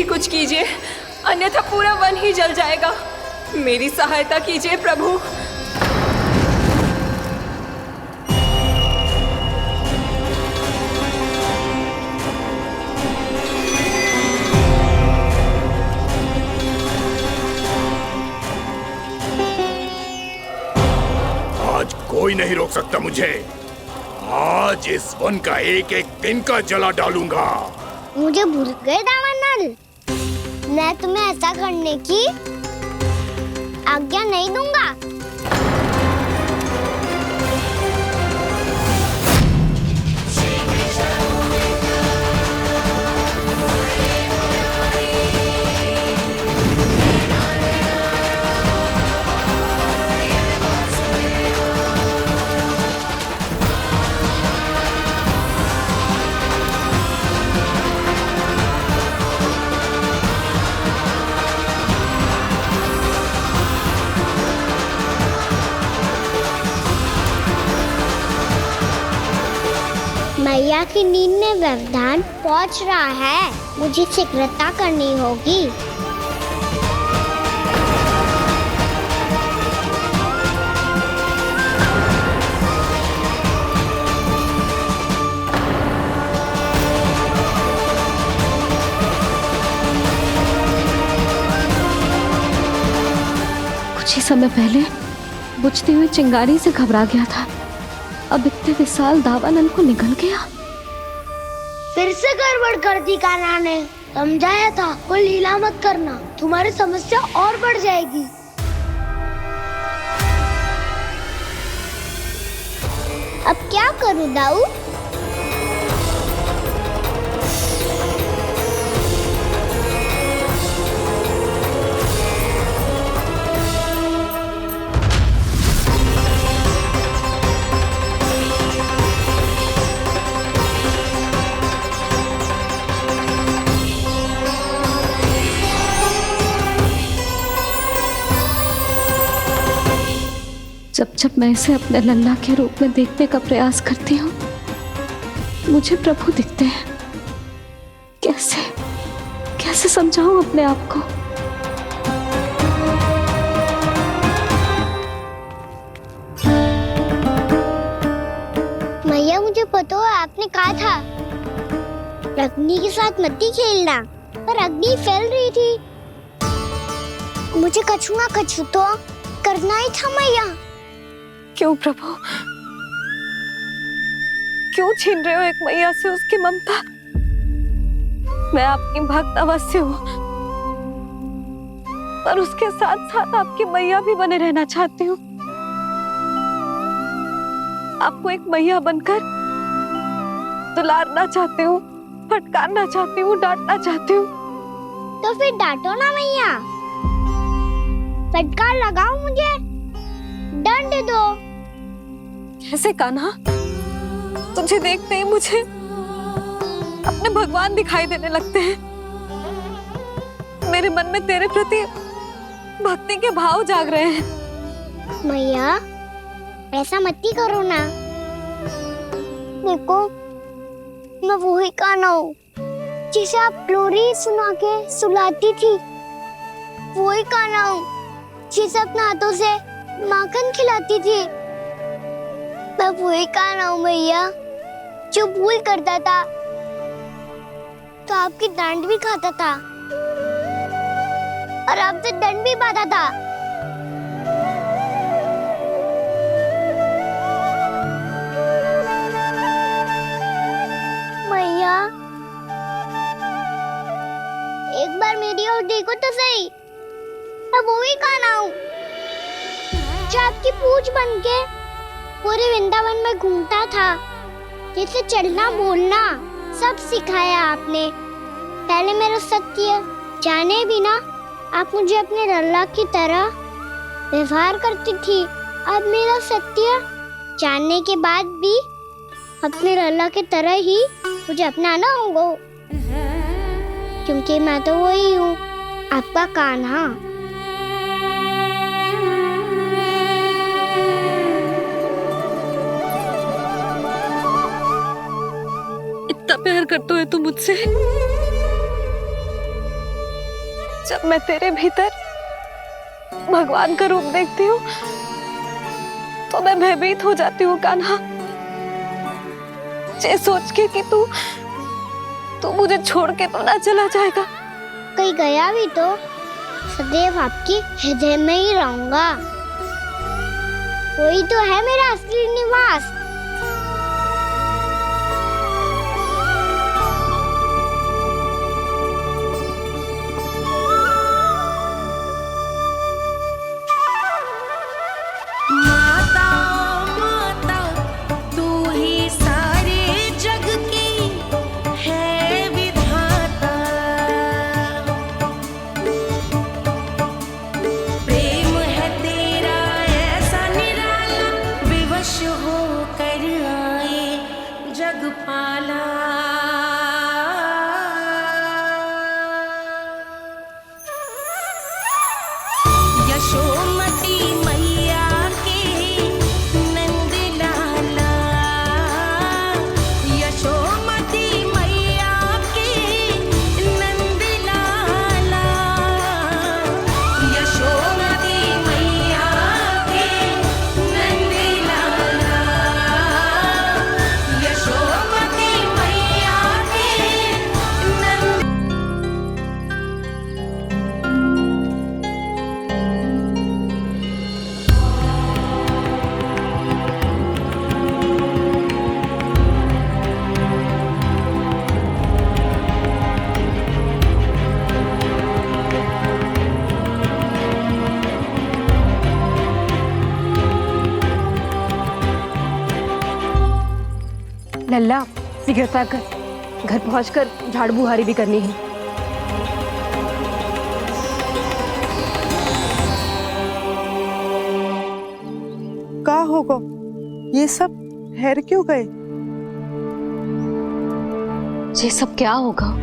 ही कुछ कीजिए, अन्यथा पूरा वन ही जल जाएगा। मेरी सहायता कीजिए प्रभु। आज कोई नहीं रोक सकता मुझे। आज इस वन का एक एक दिन का जला डालूंगा। मुझे भूल गए दावानल, मैं तुम्हें ऐसा करने की आज्ञा नहीं दूंगा। मैया की नींद में व्यवधान पहुंच रहा है, मुझे शीघ्रता करनी होगी। कुछ ही समय पहले बुझती हुई चिंगारी से घबरा गया था, अब इतने विशाल दावानल को निगल गया। फिर से गड़बड़ कर दी कान्हा ने। समझाया था कोई लीला मत करना, तुम्हारी समस्या और बढ़ जाएगी। अब क्या करूं दाऊ? जब जब मैं इसे अपने लल्ला के रूप में देखने का प्रयास करती हूँ, मुझे प्रभु दिखते हैं। कैसे कैसे समझाऊं अपने आप को? मैया मुझे पता है आपने कहा था अग्नि के साथ मत ही खेलना, पर अग्नि फैल रही थी। मुझे कछु ना कछु तो करना ही था मैया। क्यों प्रभु, क्यों छीन रहे हो एक मैया से उसकी ममता? मैं आपकी भक्त अवश्य हूँ, पर उसके साथ साथ आपकी मैया भी बने रहना चाहती हूँ। आपको एक मैया बनकर दुलारना चाहती हूँ, फटकारना चाहती हूँ, डांटना चाहती हूँ। तो फिर डांटो ना मैया, फटकार लगाओ, मुझे दंड दो। कैसे कान्हा? तुझे देखते ही मुझे अपने भगवान दिखाई देने लगते हैं। मेरे मन में तेरे प्रति भक्ति के भाव जाग रहे हैं। मैया ऐसा मत ही करो ना। देखो मैं वही कान्हा हूँ जिसे आप लोरी सुना के सुलाती थी। वही कान्हा हूँ जिसे अपने हाथों से माखन खिलाती थी। मैं वही कान्हा हूँ मैया जो भूल करता था तो आपकी डांट भी खाता था और आपसे दंड भी पाता था। मैया एक बार मेरी ओर देखो तो सही, मैं वही कान्हा हूँ जो आपकी पूछ बनके पूरे वृंदावन में घूमता था। जैसे चलना बोलना सब सिखाया आपने। पहले मेरा सत्य जाने बिना आप मुझे अपने लल्ला की तरह व्यवहार करती थी। अब मेरा सत्य जानने के बाद भी अपने लल्ला की तरह ही मुझे अपनाना होगा, क्योंकि मैं तो वही हूँ, आपका कान्हा। इतना प्यार करते हो तुम मुझसे, जब मैं तेरे भीतर भगवान का रूप देखती हूँ तो मैं भयभीत हो जाती हूँ कान्हा। ये सोच के कि तू मुझे छोड़ के तो ना चला जाएगा। कहीं गया भी तो सदैव आपके हृदय में ही रहूंगा। वही तो है मेरा असली निवास। लल्ला सिगरेट पैक कर, घर पहुंचकर झाड़ू बुहारी भी करनी है। का होगा ये सब ठहर क्यों गए? ये सब क्या होगा?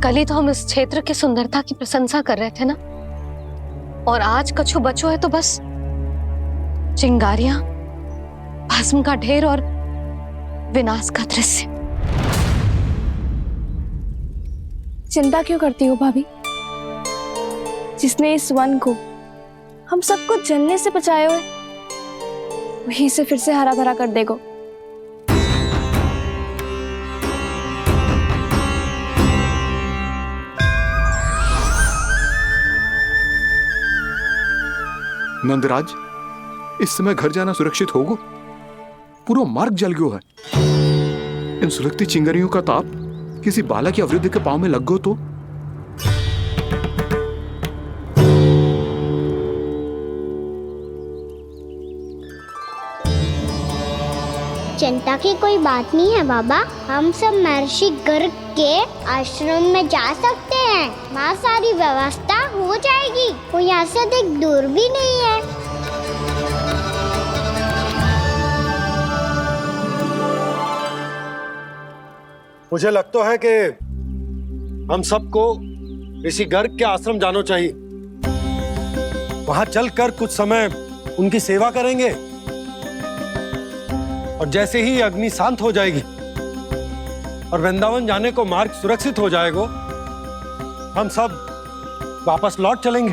कल ही तो हम इस क्षेत्र की सुंदरता की प्रशंसा कर रहे थे ना, और आज कछु बचो है तो बस चिंगारियां, भस्म का ढेर और विनाश का दृश्य। चिंता क्यों करती हो भाभी? जिसने इस वन को हम सबको जलने से बचाए हुए, वही से फिर से हरा भरा कर देगा। नंदराज, इस समय घर जाना सुरक्षित होगा? पूरा मार्ग जल गयो है। इन सुलगती चिंगारियों का ताप किसी बालक या वृद्ध के पांव में लग गो तो? चिंता की कोई बात नहीं है बाबा। हम सब महर्षि गर्ग के आश्रम में जा सकते हैं। वहाँ सारी व्यवस्था हो जाएगी। वो यहाँ से अधिक दूर भी नहीं है। मुझे लगता है कि हम सबको ऋषि गर्ग के आश्रम जाना चाहिए। वहां चलकर कुछ समय उनकी सेवा करेंगे, और जैसे ही अग्नि शांत हो जाएगी और वृंदावन जाने को मार्ग सुरक्षित हो जाएगा, हम सब वापस लौट चलेंगे।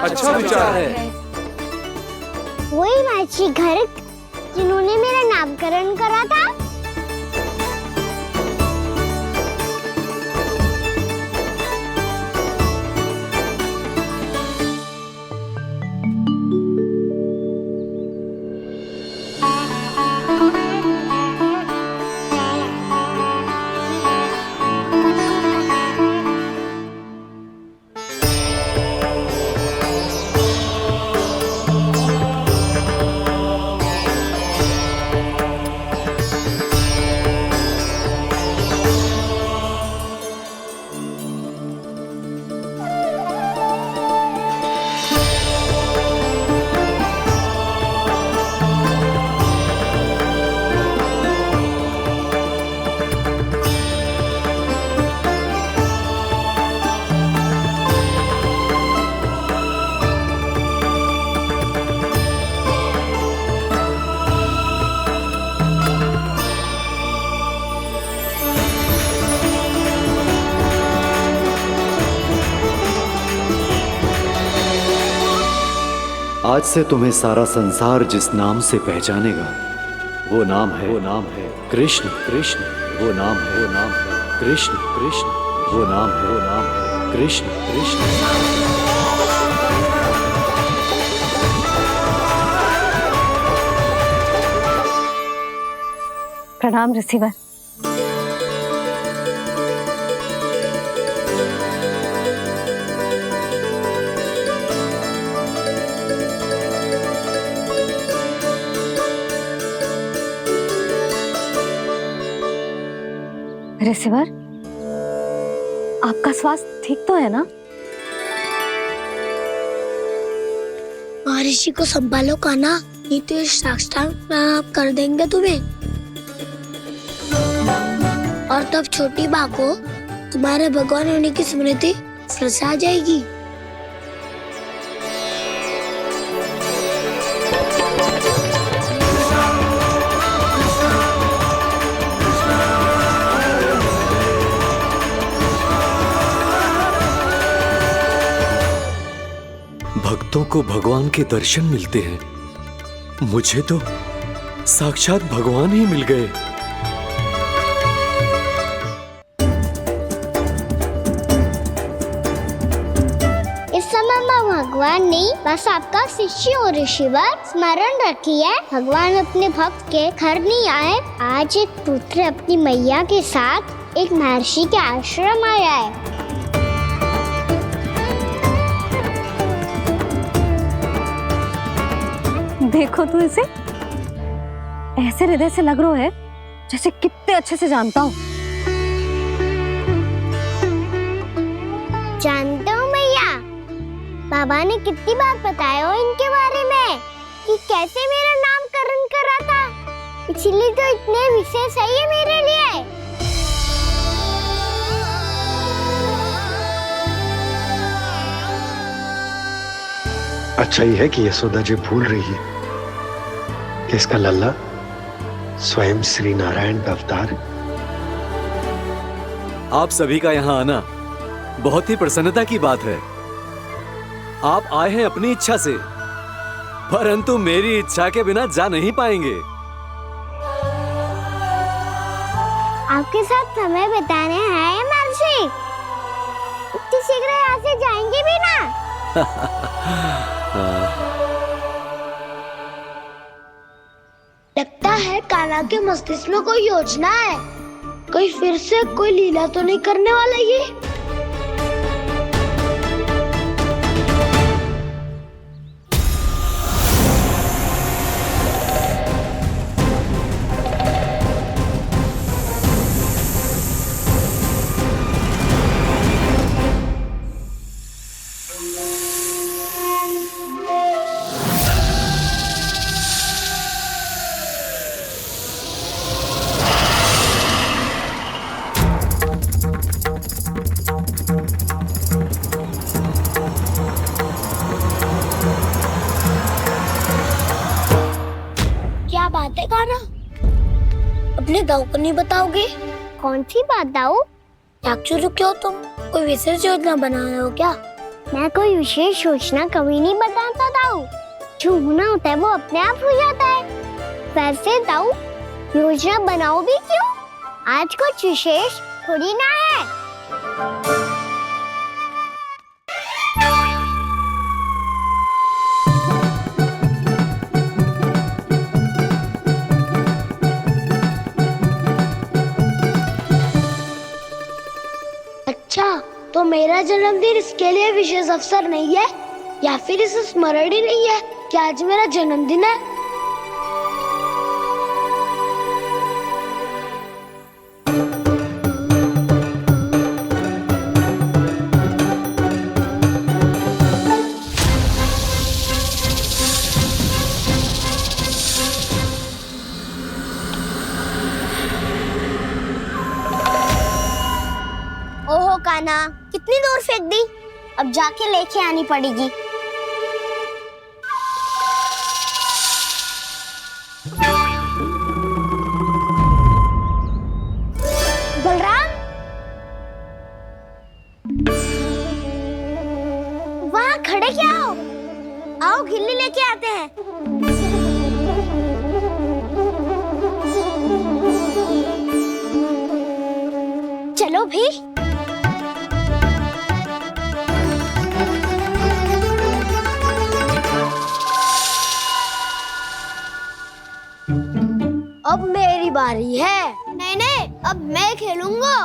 अच्छा विचार है। वही महर्षि गर्ग जिन्होंने मेरा नामकरण करा था। आज से तुम्हें सारा संसार जिस नाम से पहचानेगा वो नाम है कृष्ण। कृष्ण वो नाम है कृष्ण। कृष्ण वो नाम है कृष्ण। कृष्ण। प्रणाम रिसीवर। रिसीवर, आपका स्वास्थ्य ठीक तो है ना? महर्षि को संभालो कान्हा, नहीं तो ये साष्टांग प्रणाम कर देंगे तुम्हें। और तब छोटी बा को तुम्हारे भगवान होने की स्मृति फिर से आ जाएगी। भक्तों को भगवान के दर्शन मिलते हैं, मुझे तो साक्षात भगवान ही मिल गए। इस समय मैं भगवान नहीं, बस आपका शिष्य हूँ ऋषिवर। स्मरण रखिए, भगवान अपने भक्त के घर नहीं आए। आज एक पुत्र अपनी मैया के साथ एक महर्षि के आश्रम आया है। देखो तू इसे, ऐसे हृदय से लग रहा है जैसे कितने अच्छे से जानता हूँ। जानते हो मैया, बाबा ने कितनी बार बताया हो इनके बारे में कि कैसे मेरा नामकरण करा था, इसीलिए तो इतने विशेष है ये मेरे लिए। अच्छा ही है कि यशोदा जी भूल रही है कि इसका लल्ला स्वयं श्री नारायण का अवतार है। आप सभी का यहाँ आना बहुत ही प्रसन्नता की बात है। आप आए हैं अपनी इच्छा से, परंतु मेरी इच्छा के बिना जा नहीं पाएंगे। आपके साथ समय बिताने हैं महर्षि, इतनी शीघ्र यहाँ से जाएंगे भी ना? लगता है कान्हा के मस्तिष्क में कोई योजना है, कोई फिर से कोई लीला तो नहीं करने वाला ये। क्या बात है कान्हा, अपने दाऊ को नहीं बताओगे? कौन सी बात दाऊ? याक्षु रुके हो तुम, कोई विशेष योजना बना रहे हो क्या? मैं कोई विशेष योजना कभी नहीं बताता दाऊ, जो होना होता है वो अपने आप हो जाता है। वैसे दाऊ, योजना बनाओ भी क्यों? आज कुछ विशेष थोड़ी ना है। अच्छा, तो मेरा जन्मदिन इसके लिए विशेष अवसर नहीं है, या फिर इसे स्मरण ही नहीं है कि आज मेरा जन्मदिन है? ओहो कान्हा, कितनी दूर फेंक दी, अब जाके लेके आनी पड़ेगी। बलराम, वहाँ खड़े क्या हो? आओ खिल्ली लेके आते हैं। चलो भी। अब मेरी बारी है। नहीं नहीं, अब मैं खेलूंगा।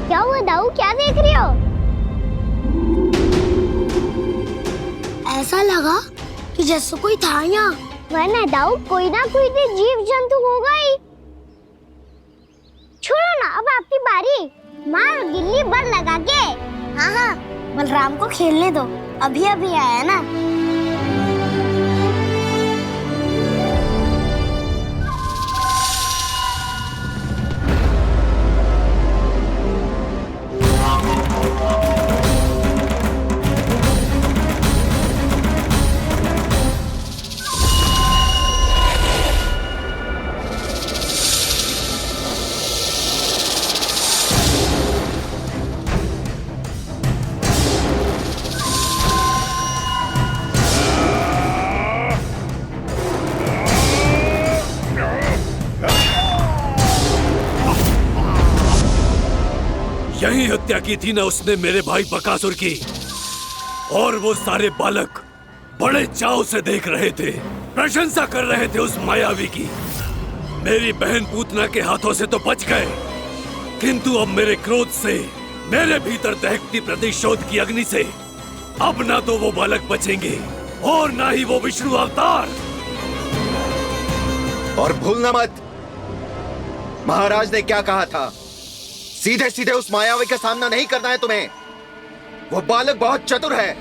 क्या हुआ दाऊ, क्या देख रही हो? ऐसा लगा कि जैसे कोई था यहाँ। वरना दाऊ कोई ना कोई तो जीव जंतु होगा ही। छोड़ो ना, अब आपकी बारी। मार गिल्ली बल लगा के। हाँ हाँ, बलराम को खेलने दो, अभी अभी आया ना। यही हत्या की थी ना उसने मेरे भाई बकासुर की। और वो सारे बालक बड़े चाव से देख रहे थे, प्रशंसा कर रहे थे उस मायावी की। मेरी बहन पूतना के हाथों से तो बच गए, किंतु अब मेरे क्रोध से, मेरे भीतर दहकती प्रतिशोध की अग्नि से अब ना तो वो बालक बचेंगे और ना ही वो विष्णु अवतार। और भूलना मत, महाराज ने क्या कहा था, सीधे सीधे उस मायावी का सामना नहीं करना है तुम्हें। वो बालक बहुत चतुर है।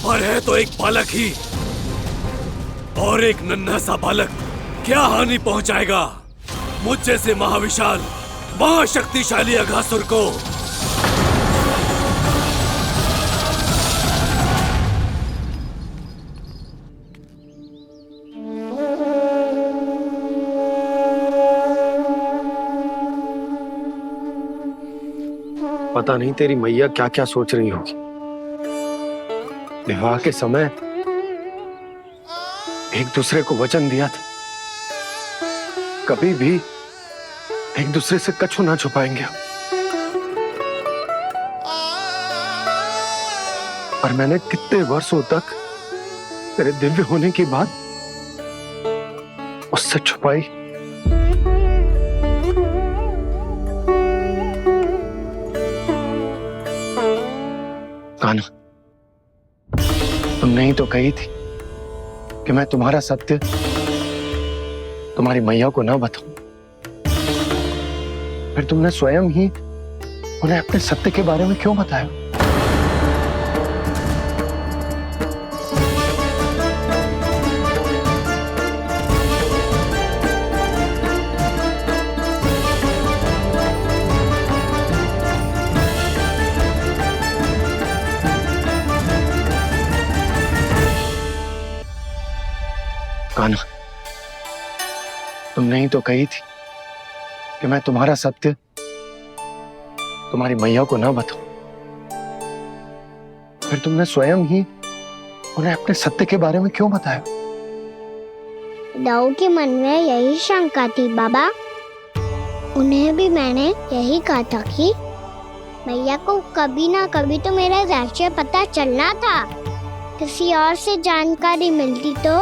पर है तो एक बालक ही, और एक नन्हा सा बालक क्या हानि पहुंचाएगा मुझ जैसे महाविशाल महाशक्तिशाली अघासुर को। पता नहीं तेरी मैया क्या क्या सोच रही होगी। विवाह के समय एक दूसरे को वचन दिया था, कभी भी एक दूसरे से कछु ना छुपाएंगे। और मैंने कितने वर्षों तक तेरे दिव्य होने की बात उससे छुपाई। कान्हा, तुमने ही तो कही थी कि मैं तुम्हारा सत्य तुम्हारी मैया को ना बताऊं। फिर तुमने स्वयं ही उन्हें अपने सत्य के बारे में क्यों बताया? कान्हा, तुमने ही तो कही थी कि मैं तुम्हारा सत्य तुम्हारी मैया को ना बताऊं। फिर तुमने स्वयं ही उन्हें अपने सत्य के बारे में क्यों बताया? दाऊ के मन में यही शंका थी बाबा। उन्हें भी मैंने यही कहा था कि मैया को कभी ना कभी तो मेरा रहस्य पता चलना था। किसी और से जानकारी मिलती तो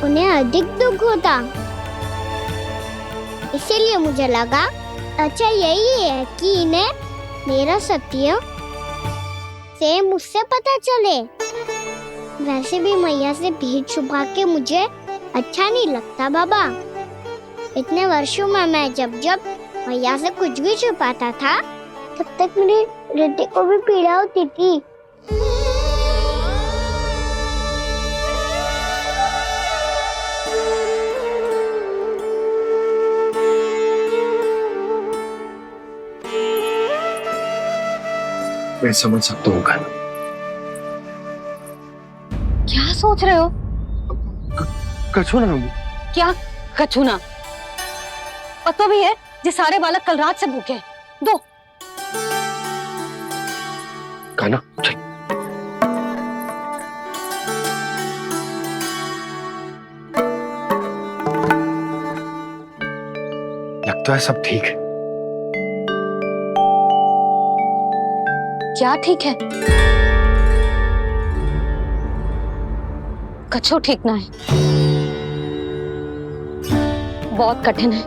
उन्हें अधिक दुख होता। इसीलिए मुझे लगा अच्छा यही है कि इन्हें मेरा सत्य से मुझसे पता चले। वैसे भी मैया से भेद छुपा के मुझे अच्छा नहीं लगता बाबा। इतने वर्षों में मैं जब जब मैया से कुछ भी छुपाता था तब तक मेरे हृदय को भी पीड़ा होती थी। मैं समझ सकता हूँ कान्हा। क्या सोच रहे हो? कछु ना, क्या कछुना? पता भी है ये सारे बालक कल रात से भूखे हैं। दो। कान्हा चल। लगता है सब ठीक है। क्या ठीक है? कछु ठीक ना है, बहुत कठिन है,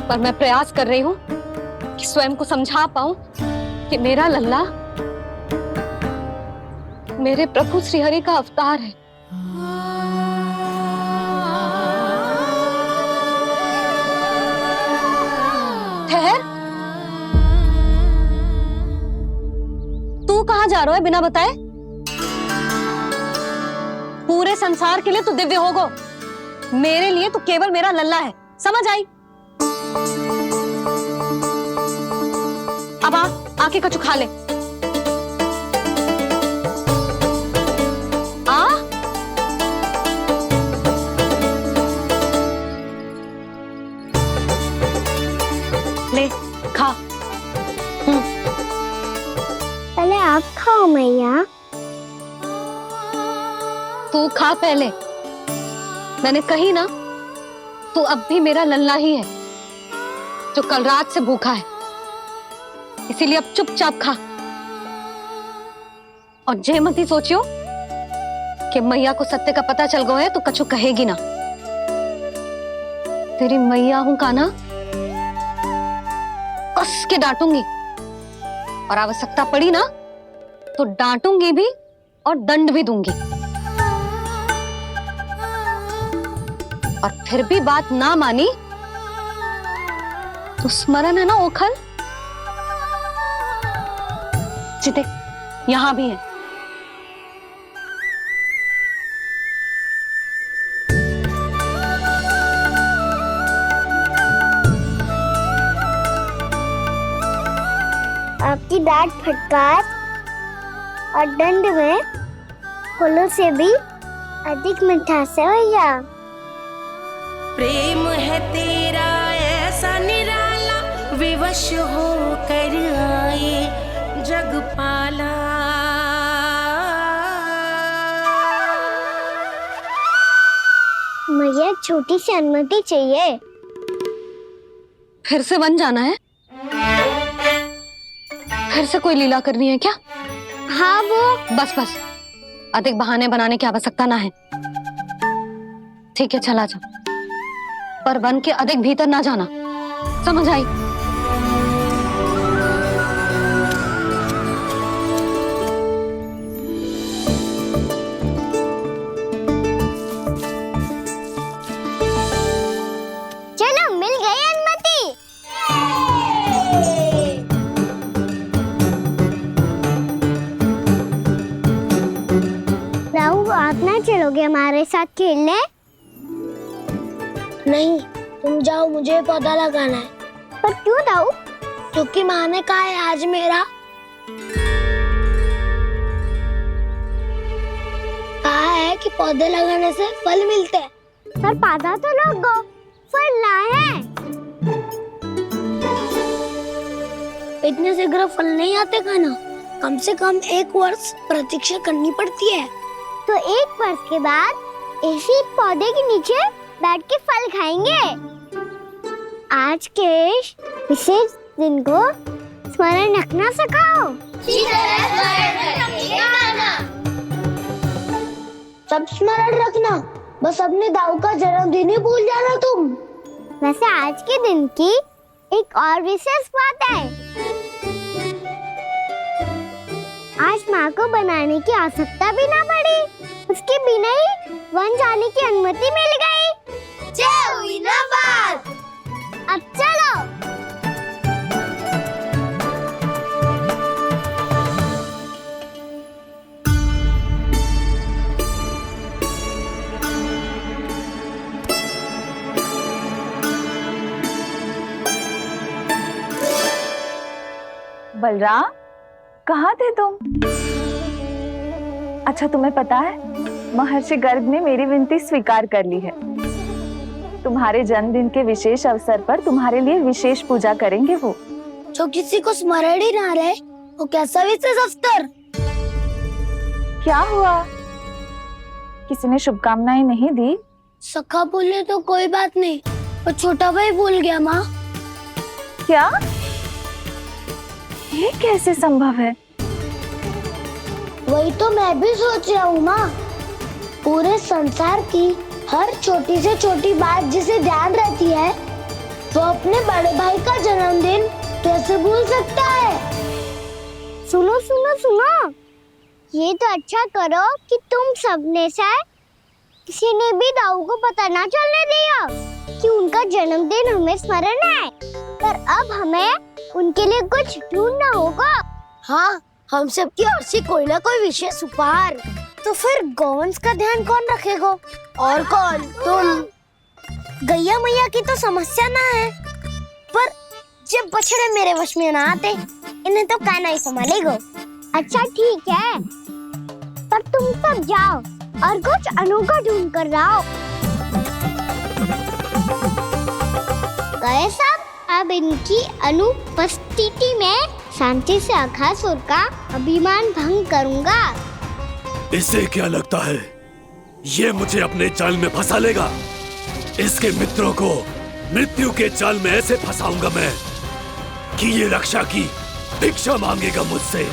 पर मैं प्रयास कर रही हूं कि स्वयं को समझा पाऊं कि मेरा लल्ला मेरे प्रभु श्रीहरि का अवतार है। ठहर, तू कहां जा रहा है बिना बताए? पूरे संसार के लिए तू दिव्य होगो, मेरे लिए तू केवल मेरा लल्ला है, समझ आई? अब आके कछु खा ले। आ ले खा। पहले आप खाओ मैया। तू खा पहले। मैंने कही ना, तू अब भी मेरा लल्ला ही है जो कल रात से भूखा है, इसीलिए अब चुपचाप खा। और जे मत ही सोचियो कि मैया को सत्य का पता चल गया है तो कछु कहेगी ना। तेरी मैया हूं कान्हा, कस के डांटूंगी, और आवश्यकता पड़ी ना तो डांटूंगी भी और दंड भी दूंगी। और फिर भी बात ना मानी तो स्मरण है ना ओखल? देख, यहां भी है। आपकी डांट फटकार और दंड में फूलों से भी अधिक मिठास है भैया। प्रेम है तेरा ऐसा निराला, विवश हो कर आए जगपाला। मैया छोटी सी अनुमति चाहिए। फिर से वन जाना है? फिर से कोई लीला करनी है क्या? हाँ वो। बस बस, अधिक बहाने बनाने की आवश्यकता ना है। ठीक है, चला जा, पर वन के अधिक भीतर ना जाना, समझ आई? चलो, मिल गई अनुमति। राहु, आप ना चलोगे हमारे साथ खेलने? नहीं, तुम जाओ, मुझे पौधा लगाना है। पर क्यों राहु? क्योंकि माँ ने कहा है आज मेरा कहा है कि पौधे लगाने से फल मिलते हैं। पर पौधा तो लगो, फल ना है। इतने शीघ्र फल नहीं आते खाना, कम से कम 1 वर्ष प्रतीक्षा करनी पड़ती है। तो 1 वर्ष के बाद इसी पौधे के नीचे बैठ के फल खाएंगे। आज के विशेष दिन को स्मरण रखना सिखाओ। सब स्मरण रखना, बस अपने दाऊ का जन्मदिन ही भूल जाना तुम। वैसे आज के दिन की एक और विशेष बात है। आज माँ को बनाने की आवश्यकता भी ना पड़ी, उसके बिना ही वन जाने की अनुमति मिल गई। जय हुई ना बात। अब चलो। बलराम, कहाँ थे तुम? अच्छा, तुम्हें पता है महर्षि गर्ग ने मेरी विनती स्वीकार कर ली है। तुम्हारे जन्मदिन के विशेष अवसर पर तुम्हारे लिए विशेष पूजा करेंगे वो। जो किसी को स्मरण ही ना रहे वो कैसा विशेष अवसर? क्या हुआ, किसी ने शुभकामनाएं नहीं दी? सखा बोले तो कोई बात नहीं, पर छोटा भाई भूल गया माँ। क्या? ये कैसे संभव है? वही तो मैं भी सोच रहा हूँ माँ। पूरे संसार की हर छोटी से छोटी बात जिसे ध्यान रहती है, वो अपने बड़े भाई का जन्मदिन कैसे भूल सकता है? सुनो सुनो सुनो, ये तो अच्छा करो कि तुम सबने से किसी ने भी दाऊ को पता ना चलने दिया कि उनका जन्मदिन हमें स्मरण है। पर अब हमें उनके लिए कुछ ढूंढना होगा। हाँ, हम सबकी ओर से कोई ना कोई विशेष उपहार। तो फिर गोवंश का ध्यान कौन रखेगा? और कौन? तुम। गैया मैया की तो समस्या ना है, पर जब बछड़े मेरे वश में ना आते, इन्हें तो कान्हा ही संभालेगा। अच्छा ठीक है, पर तुम सब जाओ और कुछ अनोखा ढूंढ कर लाओ। गए सब? अब इनकी अनुपस्थिति में शांति से अघासुर का अभिमान भंग करूंगा। इसे क्या लगता है ये मुझे अपने जाल में फंसा लेगा? इसके मित्रों को मृत्यु के जाल में ऐसे फंसाऊंगा मैं कि ये रक्षा की भिक्षा मांगेगा मुझसे।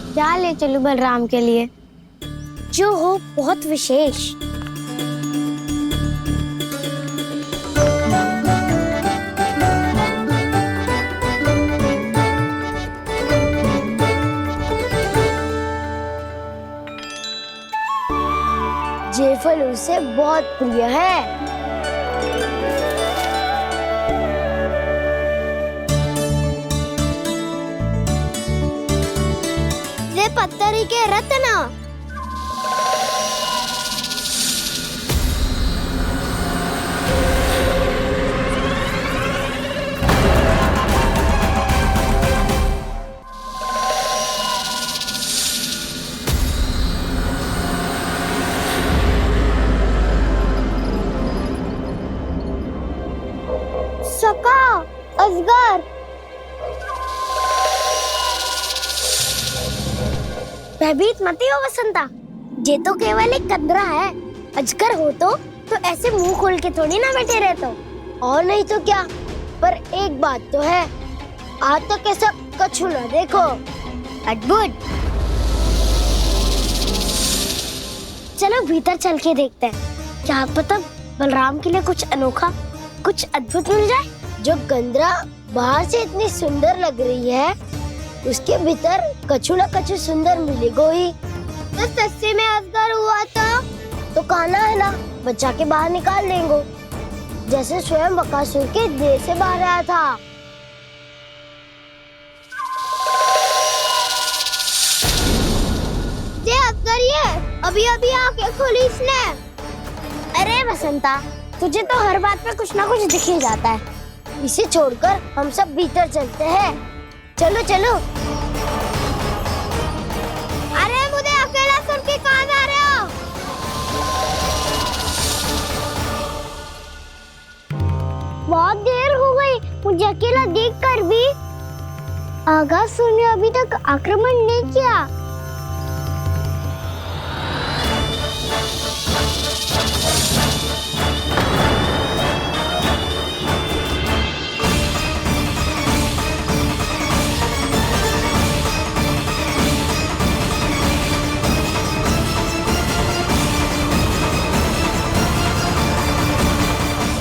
क्या ले चलूं बलराम के लिए जो हो बहुत विशेष? ये फल उसे बहुत प्रिय है। पत्थरी के रत्न। सका, अजगर। भयभीत मत हो वसंता, ये तो केवल एक कंदरा है। अजगर हो तो ऐसे मुंह खोल के थोड़ी ना बैठे रहते। और नहीं तो क्या, पर एक बात तो है, आज तक ऐसा कछु ना देखो। अद्भुत। चलो भीतर चल के देखते हैं, क्या पता बलराम के लिए कुछ अनोखा, कुछ अद्भुत मिल जाए। जो कंदरा बाहर से इतनी सुंदर लग रही है, उसके भीतर कछु न कछु सुंदर मिलेगा ही। तो सस्ते में अजगर हुआ तो कान्हा है ना, बच्चा के बाहर निकाल देंगे, जैसे स्वयं बकासुर के देह से बाहर आया था। ये अजगर ये अभी आंखें खोली इसने। अरे बसंता, तुझे तो हर बात पे कुछ ना कुछ दिख ही जाता है। इसे छोड़कर हम सब भीतर चलते हैं। चलो चलो। अरे मुझे अकेला सुन के कहाँ जा रहे हो? बहुत देर हो गई, मुझे अकेला देखकर भी अघासुर ने अभी तक आक्रमण नहीं किया।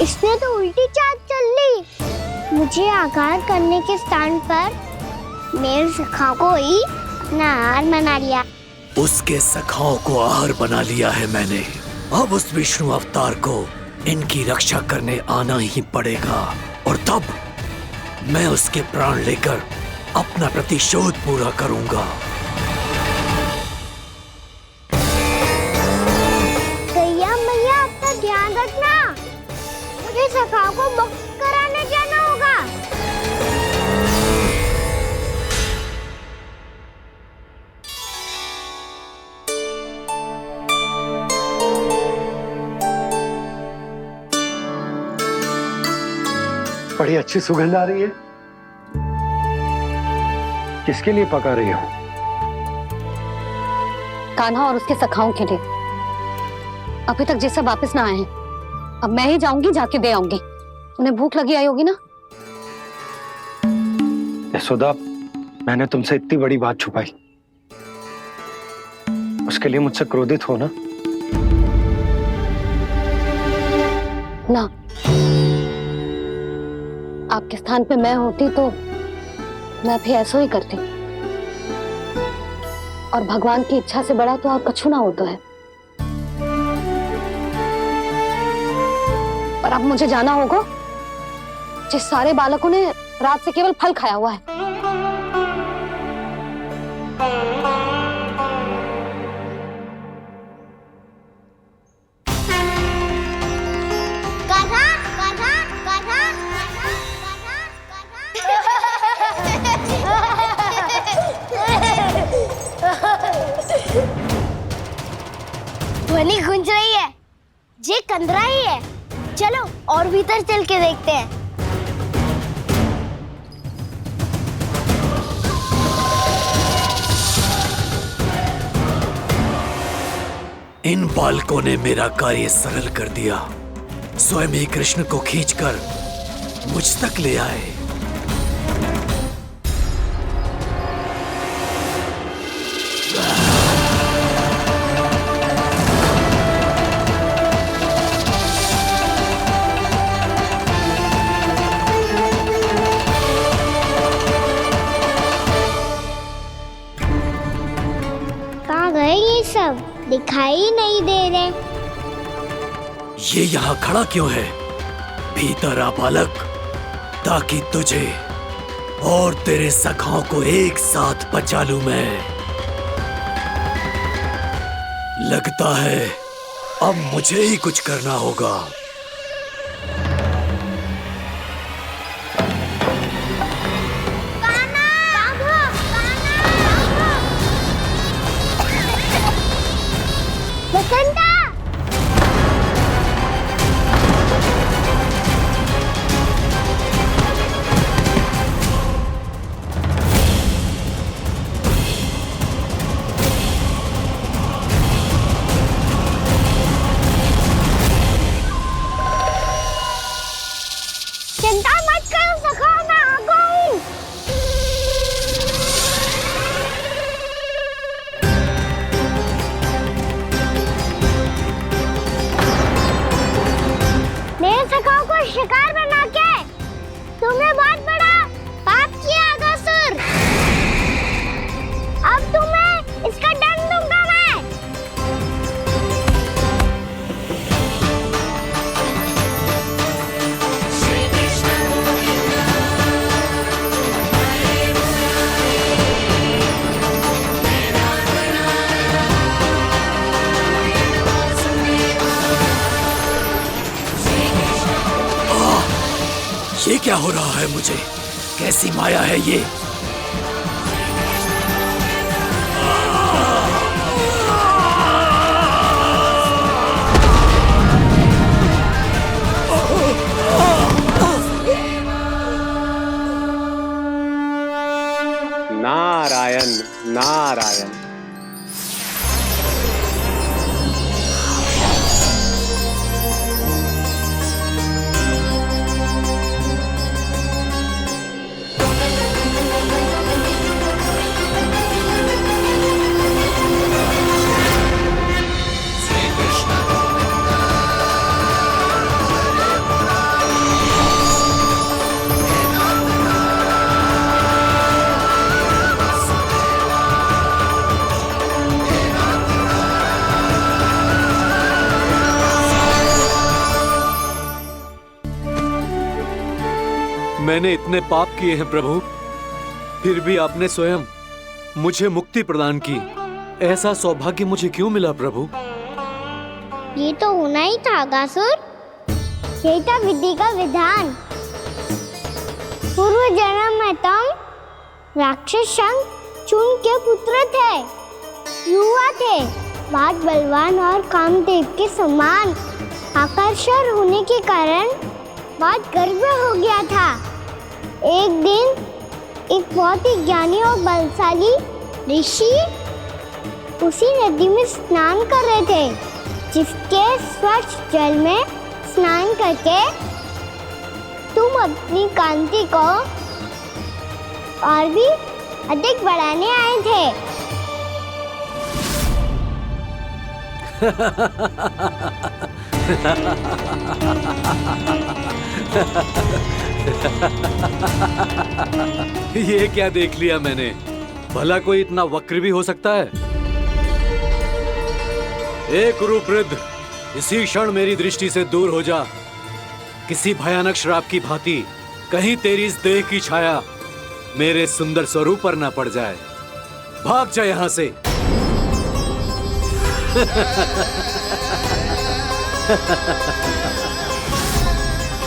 इसने तो उल्टी चाल चल ली। मुझे आघात करने के स्थान पर मेरे सखा को ही अपना हार मना लिया। उसके सखाओं को आहार बना लिया है मैंने। अब उस विष्णु अवतार को इनकी रक्षा करने आना ही पड़ेगा, और तब मैं उसके प्राण लेकर अपना प्रतिशोध पूरा करूंगा। गैया मैया, अपना ध्यान रखना। मुझे सखा को मुक्त कराने जाना होगा। बड़ी अच्छी सुगंध आ रही है। किसके लिए पका रही हो? कान्हा और उसके सखाओं के लिए। अभी तक जैसा वापस ना आए हैं, अब मैं ही जाऊंगी, जाके दे आऊंगी। उन्हें भूख लगी आई होगी ना। यशोदा, मैंने तुमसे इतनी बड़ी बात छुपाई, उसके लिए मुझसे क्रोधित हो ना? ना, आपके स्थान पे मैं होती तो मैं भी ऐसा ही करती। और भगवान की इच्छा से बड़ा तो और कछु ना होता है। और अब मुझे जाना होगा। जिस सारे बालकों ने रात से केवल फल खाया हुआ है। ध्वनि गूंज रही है। ये कंदरा ही है। चलो और भीतर चल के देखते हैं। इन बालकों ने मेरा कार्य सरल कर दिया। स्वयं ही कृष्ण को खींचकर मुझ तक ले आए। कहाँ गए ये सब? दिखाई नहीं दे रहे। ये यहाँ खड़ा क्यों है? भीतर आ बालक, ताकि तुझे और तेरे सखाओं को एक साथ बचा लूं मैं। लगता है अब मुझे ही कुछ करना होगा। बसंता! चिंता मत करो सखा, मैं आ गई। मेरे सखाओं को शिकार बना के तुमने बहुत बड़ा पाप किया अगासुर। अब तुम्हें इसका दंड दूंगा मैं। ये क्या हो रहा है मुझे? कैसी माया है ये? नारायण नारायण। मैंने इतने पाप किए हैं प्रभु, फिर भी आपने स्वयं मुझे मुक्ति प्रदान की। ऐसा सौभाग्य मुझे क्यों मिला प्रभु? ये तो होना ही था अगासुर। यही था विधि का विधान। पूर्व जन्म में तुम राक्षस शंखचूड़ के पुत्र थे, युवा थे, बहुत बलवान और कामदेव के समान। आकर्षण होने के कारण बहुत गर्व हो गया था। एक दिन एक बहुत ही ज्ञानी और बलशाली ऋषि उसी नदी में स्नान कर रहे थे, जिसके स्वच्छ जल में स्नान करके तुम अपनी कांति को और भी अधिक बढ़ाने आए थे। ये क्या देख लिया मैंने? भला कोई इतना वक्र भी हो सकता है? एक रूपवृद्ध, इसी क्षण मेरी दृष्टि से दूर हो जा। किसी भयानक श्राप की भांति कहीं तेरी इस देह की छाया मेरे सुंदर स्वरूप पर न पड़ जाए। भाग जा यहां से।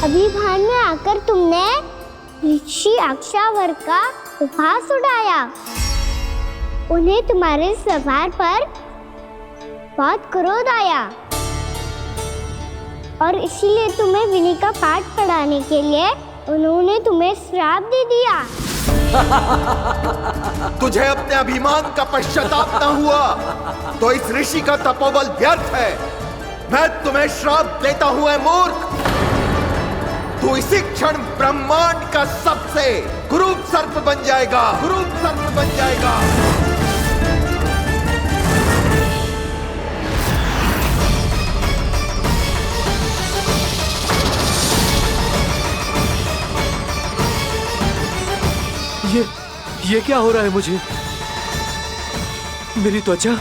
अभी भान में आकर तुमने ऋषि अक्षावर का उपहास उड़ाया। उन्हें तुम्हारे स्वभाव पर बहुत क्रोध आया और इसीलिए तुम्हें विधि का पाठ पढ़ाने के लिए उन्होंने तुम्हें श्राप दे दिया। तुझे अपने अभिमान का पश्चाताप न हुआ तो इस ऋषि का तपोबल व्यर्थ है। मैं तुम्हें श्राप देता हूं, मूर्ख। तू इसी क्षण ब्रह्मांड का सबसे क्रूर सर्प बन जाएगा, क्रूर सर्प बन जाएगा। ये क्या हो रहा है मुझे? मेरी त्वचा,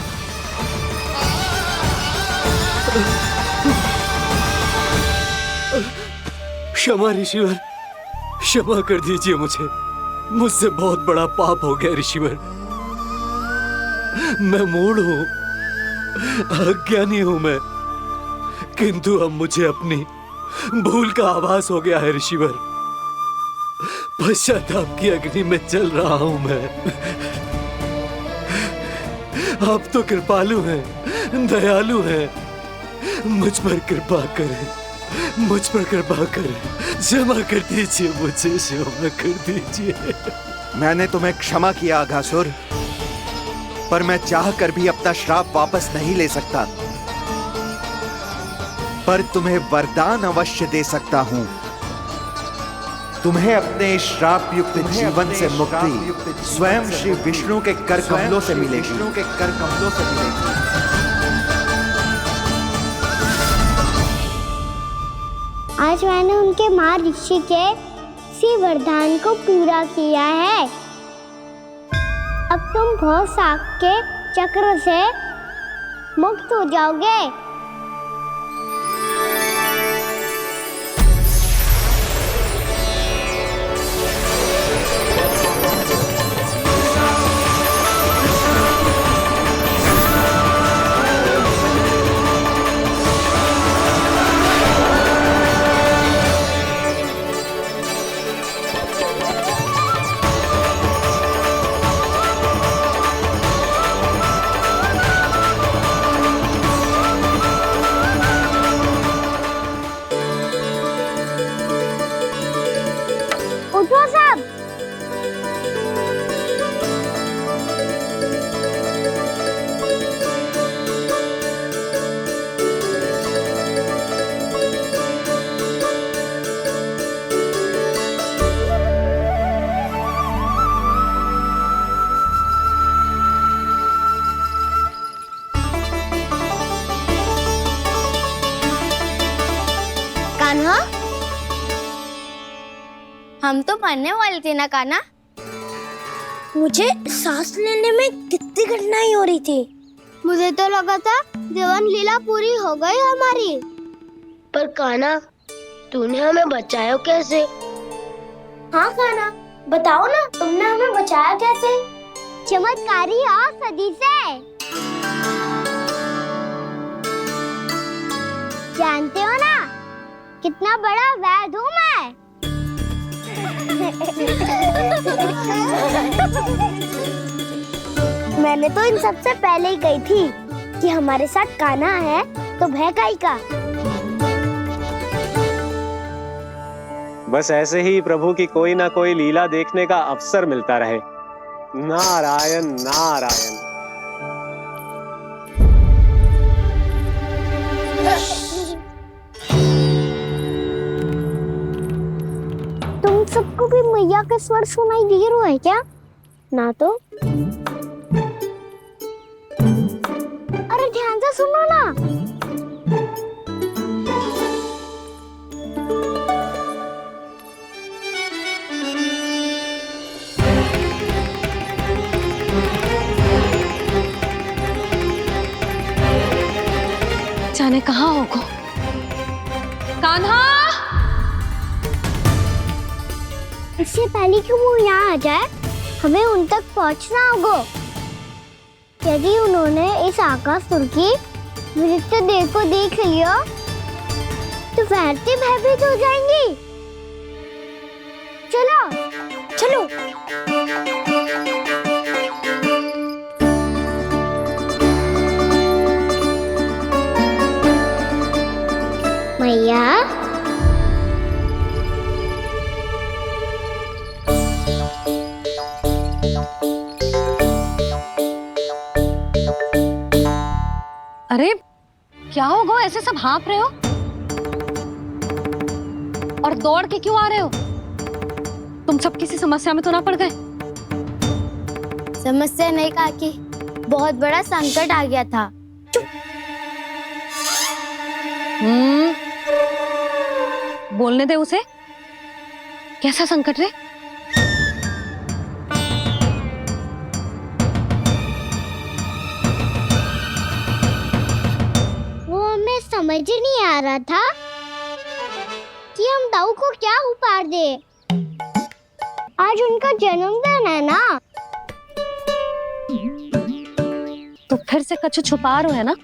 क्षमा ऋषिवर, क्षमा कर दीजिए मुझे। मुझसे बहुत बड़ा पाप हो गया ऋषिवर। मैं मूढ़ हूं, अज्ञानी हूं मैं, किंतु अब मुझे अपनी भूल का आभास हो गया है ऋषिवर। पश्चाताप की अग्नि में जल रहा हूं मैं। आप तो कृपालु हैं, दयालु हैं। मुझ पर कृपा करें, मुझ पर कृपा करें। क्षमा कर दीजिए मुझे, क्षमा कर दीजिए। मैंने तुम्हें क्षमा किया अघासुर, पर मैं चाहकर भी अपना श्राप वापस नहीं ले सकता। पर तुम्हें वरदान अवश्य दे सकता हूं। तुम्हें अपने श्राप युक्त जीवन से मुक्ति स्वयं श्री विष्णु के कर कमलों से मिलेगी, विष्णु के कर कमलों से मिलेगी। आज मैंने उनके महर्षि के इसी वरदान को पूरा किया है। अब तुम भव साग के चक्र से मुक्त हो जाओगे। उठो सब। कान्हा, हम तो मरने वाले थे ना कान्हा। मुझे सांस लेने में कितनी कठिनाई हो रही थी। मुझे तो लगा था जीवन लीला पूरी हो गई हमारी। पर कान्हा, तूने हमें बचाया कैसे? हाँ कान्हा, बताओ ना, तुमने हमें बचाया कैसे? चमत्कारी औषधि से। जानते हो ना कितना बड़ा वैद्य हूँ मैं। मैंने तो इन सबसे पहले ही कही थी कि हमारे साथ कान्हा है तो भय काई का। बस ऐसे ही प्रभु की कोई ना कोई लीला देखने का अवसर मिलता रहे। नारायण नारायण। तुम सबको भी मैया का स्वर सुनाई दे रहा है क्या? ना तो। अरे ध्यान से सुनो ना। जाने कहाँ होगा कान्हा। इससे पहले कि वो यहाँ आ जाए, हमें उन तक पहुँचना होगा। यदि उन्होंने इस आकासुर की विचित्र देह को देख लिया तो वैरते भयभीत हो जाएंगी। चलो चलो। मैया, अरे क्या होगा, ऐसे सब हाँफ रहे हो और दौड़ के क्यों आ रहे हो? तुम सब किसी समस्या में तो ना पड़ गए? समस्या नहीं काकी, बहुत बड़ा संकट आ गया था। बोलने दे उसे। कैसा संकट रे? वो हमें समझ ही नहीं आ रहा था कि हम दाऊ को क्या उपहार दे। आज उनका जन्मदिन है ना। तो फिर से कछु छुपा रहे हो है ना?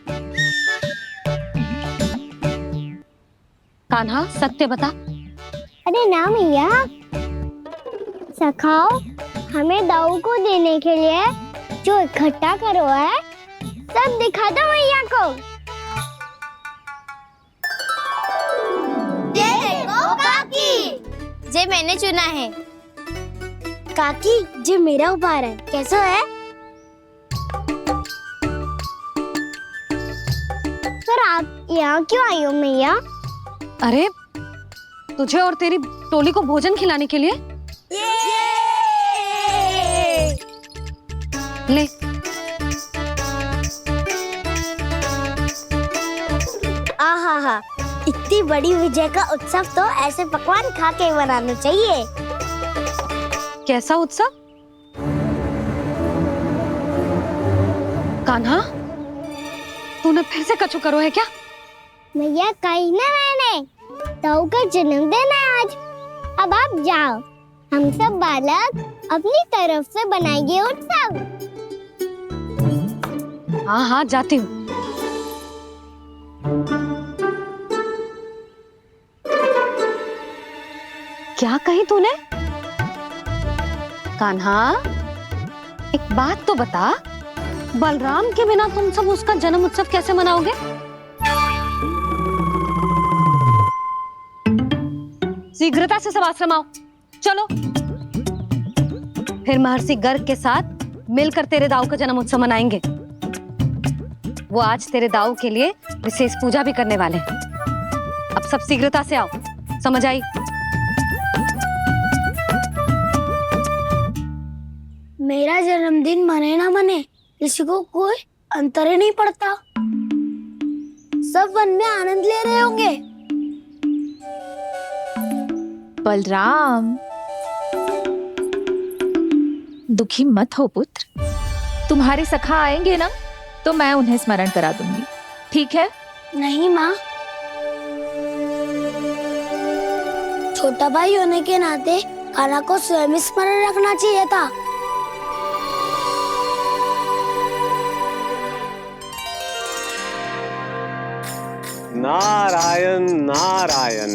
कान्हा सत्य बता। अरे ना मैया, सखाओ हमें दाऊ को देने के लिए जो इकट्ठा करो है सब दिखा दो मैया को। ये देखो काकी, जे मैंने चुना है। काकी, जे मेरा उपहार है, कैसा है? पर आप यहाँ क्यों आई हो मैया? अरे तुझे और तेरी टोली को भोजन खिलाने के लिए। ले। आहा, इतनी बड़ी विजय का उत्सव तो ऐसे पकवान खा के मनाना चाहिए। कैसा उत्सव? कान्हा, तूने फिर से कछु करो है क्या? मैया कही ना मैंने, दाऊ का जन्मदिन है आज। अब आप जाओ, हम सब बालक अपनी तरफ से बनाएंगे उत्सव। हाँ हाँ जाती हूँ। क्या कही तूने? कान्हा, एक बात तो बता, बलराम के बिना तुम सब उसका जन्म उत्सव कैसे मनाओगे? शीघ्रता से सब आश्रम आओ, चलो। फिर महर्षि गर्ग के साथ मिलकर तेरे दाऊ का जन्म उत्सव मनाएंगे। वो आज तेरे दाऊ के लिए विशेष पूजा भी करने वाले हैं। अब सब शीघ्रता से आओ, समझ आई? मेरा जन्मदिन मने ना मने, किसी को कोई अंतर ही नहीं पड़ता। सब वन में आनंद ले रहे होंगे। बलराम, दुखी मत हो पुत्र। तुम्हारे सखा आएंगे ना तो मैं उन्हें स्मरण करा दूंगी, ठीक है? नहीं माँ, छोटा भाई होने के नाते कान्हा को स्वयं स्मरण रखना चाहिए था। नारायण नारायण।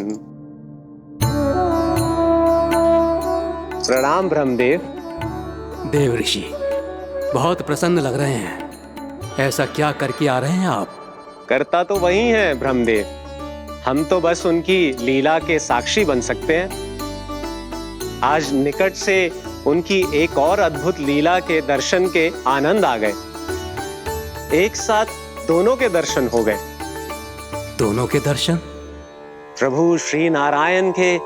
प्रणाम ब्रह्मदेव। देव ऋषि, बहुत प्रसन्न लग रहे हैं। ऐसा क्या करके आ रहे हैं आप? करता तो वही है ब्रह्मदेव, हम तो बस उनकी लीला के साक्षी बन सकते हैं। आज निकट से उनकी एक और अद्भुत लीला के दर्शन के आनंद आ गए। एक साथ दोनों के दर्शन हो गए। दोनों के दर्शन? प्रभु श्री नारायण के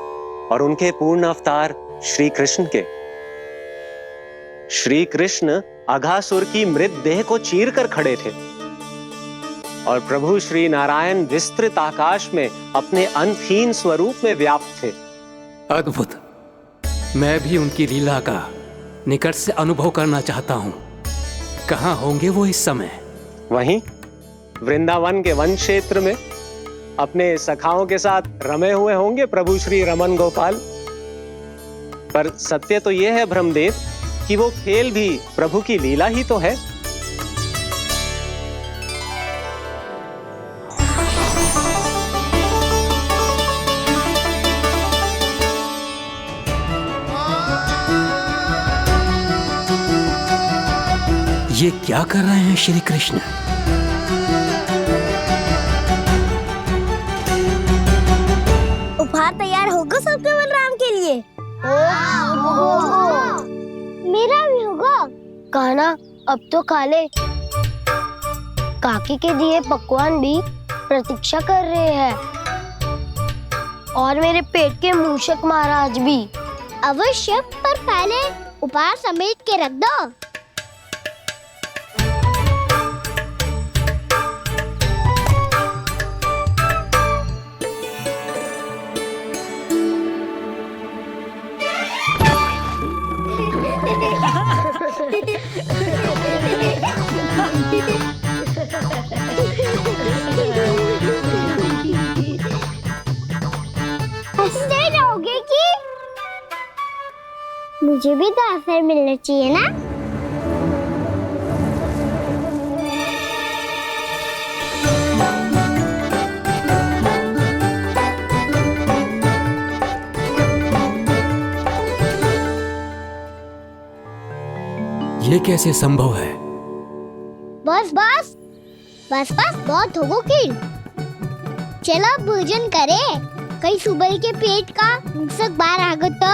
और उनके पूर्ण अवतार श्री कृष्ण के। श्री कृष्ण अघासुर की मृत देह को चीर कर खड़े थे और प्रभु श्री नारायण विस्तृत आकाश में अपने अंतहीन स्वरूप में व्याप्त थे। अद्भुत। मैं भी उनकी लीला का निकट से अनुभव करना चाहता हूँ। कहाँ होंगे वो इस समय? वहीं वृंदावन के वन क्षेत्र में अपने सखाओं के साथ रमे हुए होंगे प्रभु श्री रमन गोपाल। पर सत्य तो यह है ब्रह्मदेव कि वो खेल भी प्रभु की लीला ही तो है। ये क्या कर रहे हैं श्री कृष्ण? उपहार तैयार होगा सबके बलराम के लिए? मेरा भी होगा। कान्हा अब तो खा ले। काकी के दिए पकवान भी प्रतीक्षा कर रहे हैं और मेरे पेट के मूषक महाराज भी। अवश्य, पर पहले उपहार समेट के रख दो। हंसते रहोगे कि? मुझे भी तो अवसर मिलना चाहिए ना। ये कैसे संभव है? बस बस बस बस बहुत होगो कि। चलो भोजन करे, कई सुबह के पेट का मूषक बाहर आ गो तो।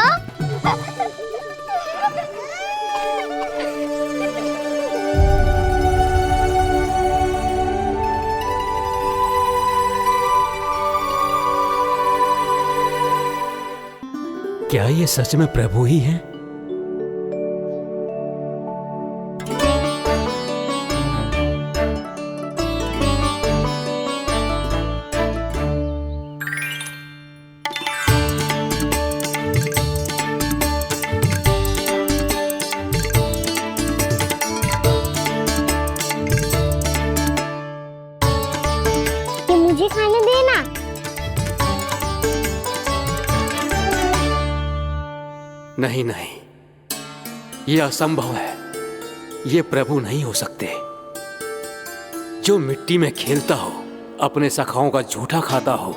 क्या ये सच में प्रभु ही हैं? मुझे खाने देना। नहीं नहीं, ये असंभव है। ये प्रभु नहीं हो सकते। जो मिट्टी में खेलता हो, अपने सखाओं का झूठा खाता हो,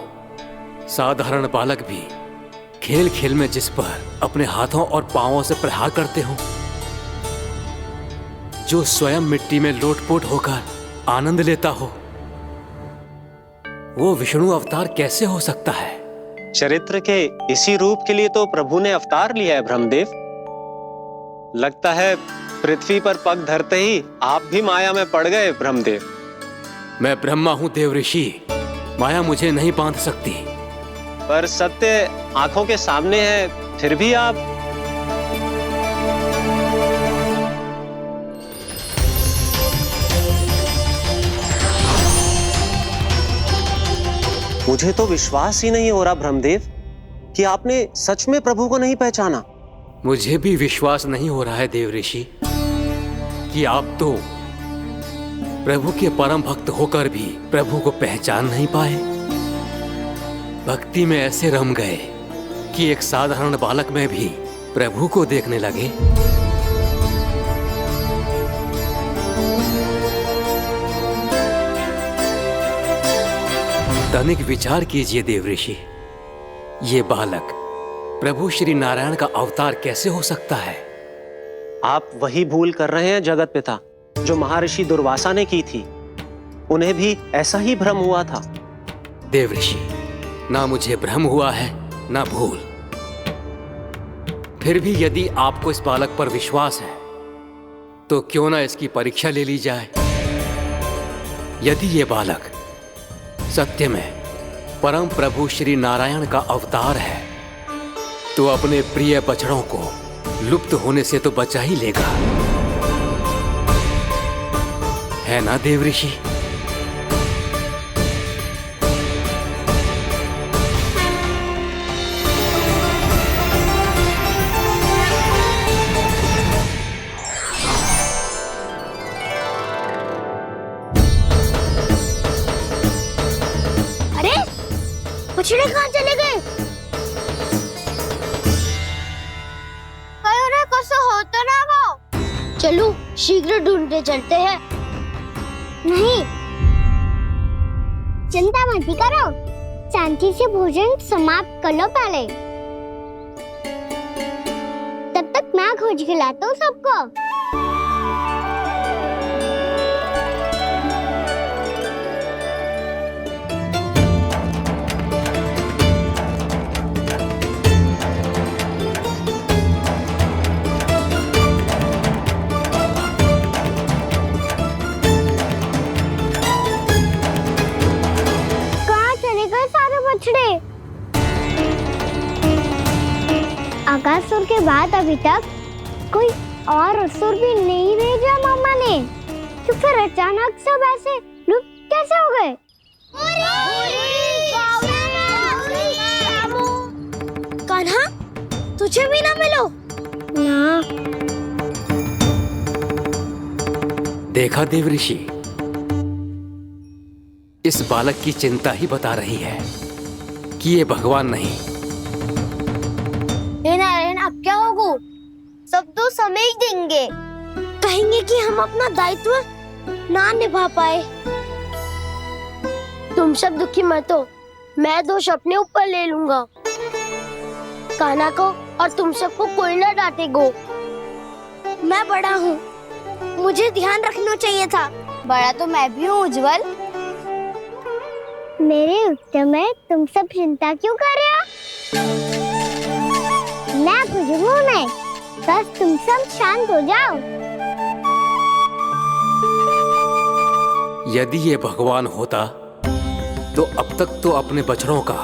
साधारण बालक भी खेल खेल में जिस पर अपने हाथों और पांवों से प्रहार करते हो, जो स्वयं मिट्टी में लोटपोट होकर आनंद लेता हो, वो विष्णु अवतार कैसे हो सकता है? चरित्र के इसी रूप के लिए तो प्रभु ने अवतार लिया है ब्रह्मदेव। लगता है पृथ्वी पर पग धरते ही आप भी माया में पड़ गए ब्रह्मदेव। मैं ब्रह्मा हूं देव ऋषि, माया मुझे नहीं बांध सकती। पर सत्य आंखों के सामने है, फिर भी आप। मुझे तो विश्वास ही नहीं हो रहा ब्रह्मदेव कि आपने सच में प्रभु को नहीं पहचाना। मुझे भी विश्वास नहीं हो रहा है देव ऋषि कि आप तो प्रभु के परम भक्त होकर भी प्रभु को पहचान नहीं पाए। भक्ति में ऐसे रम गए कि एक साधारण बालक में भी प्रभु को देखने लगे। तनिक विचार कीजिए देवऋषि, ये बालक प्रभु श्री नारायण का अवतार कैसे हो सकता है? आप वही भूल कर रहे हैं जगत पिता जो महर्षि दुर्वासा ने की थी। उन्हें भी ऐसा ही भ्रम हुआ था। देवऋषि, ना मुझे भ्रम हुआ है ना भूल। फिर भी यदि आपको इस बालक पर विश्वास है तो क्यों ना इसकी परीक्षा ले ली जाए। यदि ये बालक सत्य में परम प्रभु श्री नारायण का अवतार है तो अपने प्रिय बछड़ों को लुप्त होने से तो बचा ही लेगा, है ना देवऋषि? अरे बछड़े कहाँ चले गए? होता ना वो। चलो शीघ्र ढूंढते चलते हैं। नहीं, चिंता मत करो, शांति से भोजन समाप्त कर लो पहले। तब तक मैं खोज के लाता हूँ सबको। अगासुर के बाद अभी तक कोई और असुर भी नहीं भेजा मामा ने, तो फिर अचानक सब ऐसे लुप्त कैसे हो गए? कान्हा, तुझे भी ना मिलो ना। देखा देवऋषि, इस बालक की चिंता ही बता रही है कि ये भगवान नहीं। हे नारायण, अब क्या होगा? सब तो समझ देंगे, कहेंगे कि हम अपना दायित्व ना निभा पाए। तुम सब दुखी मत हो, मैं दोष अपने ऊपर ले लूंगा। कान्हा को और तुम सबको कोई ना डांटेगो। मैं बड़ा हूँ, मुझे ध्यान रखना चाहिए था। बड़ा तो मैं भी हूँ उज्जवल। मेरे उत्तर में तुम सब चिंता क्यों कर रहे हो? मैं बुझूंगा नहीं, बस तुम सब शांत हो जाओ। यदि ये भगवान होता तो अब तक तो अपने बछड़ों का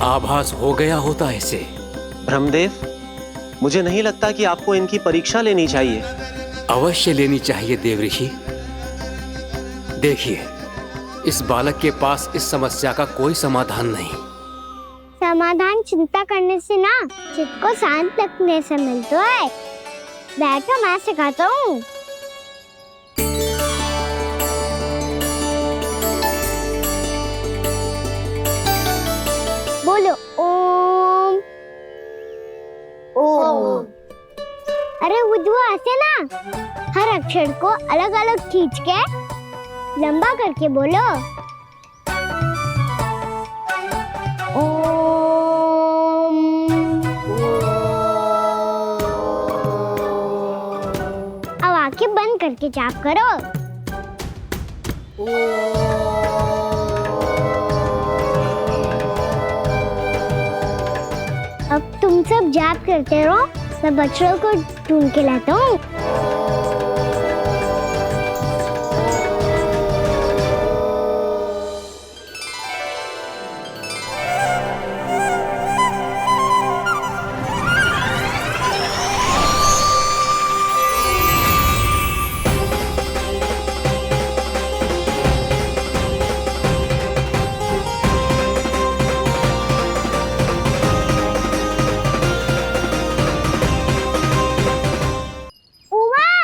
आभास हो गया होता इसे। ब्रह्मदेव, मुझे नहीं लगता कि आपको इनकी परीक्षा लेनी चाहिए। अवश्य लेनी चाहिए देवऋषि। देखिए, इस बालक के पास इस समस्या का कोई समाधान नहीं। समाधान चिंता करने से ना, चित्त को शांत रखने से मिलता है। बैठो, मैं सिखाता हूँ। बोलो ओम। ओम। अरे उज्जवा, ऐसे ना हर अक्षर को अलग अलग खींच के लंबा करके बोलो। अब आंखें बंद करके जाप करो। अब तुम सब जाप करते रहो, मैं बच्चों को ढूंढ के लाता हूँ। उमा!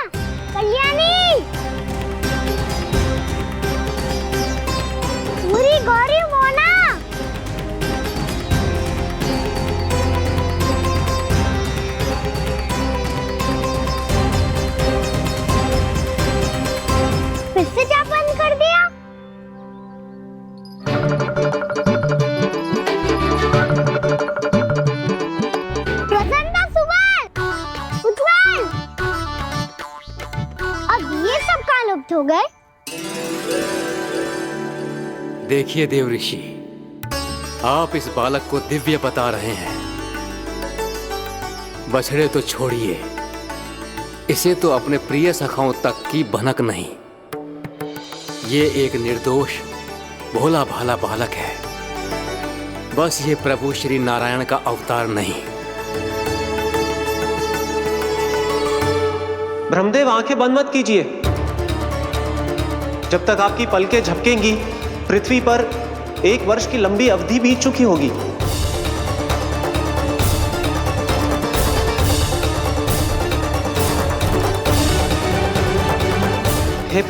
गए? देखिए देव ऋषि, आप इस बालक को दिव्य बता रहे हैं। बछड़े तो छोड़िए, इसे तो अपने प्रिय सखाओं तक की भनक नहीं। ये एक निर्दोष भोला भाला बालक है, बस ये प्रभु श्री नारायण का अवतार नहीं। ब्रह्मदेव, आंखें बंद मत कीजिए। जब तक आपकी पलकें झपकेंगी, पृथ्वी पर 1 वर्ष की लंबी अवधि बीत चुकी होगी। हे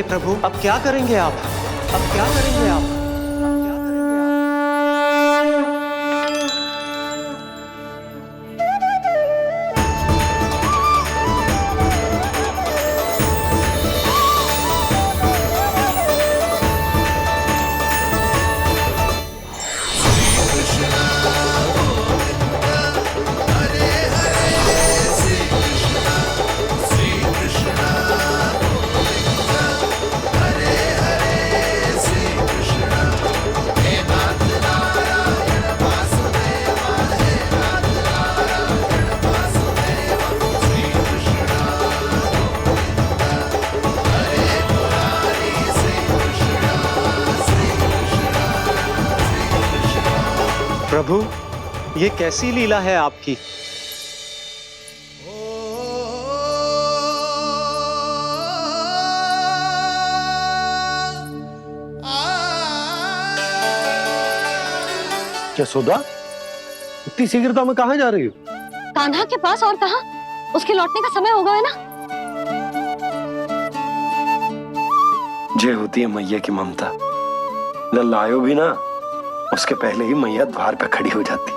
प्रभु, अब क्या करेंगे आप? अब क्या करेंगे आप? प्रभु, ये कैसी लीला है आपकी? यशोदा, इतनी शीघ्रता में कहाँ जा रही हो? कान्हा के पास, और कहाँ? उसके लौटने का समय हो गया है ना। जय होती है मैया की ममता। लल्लायो भी ना, उसके पहले ही मैया द्वार पे खड़ी हो जाती।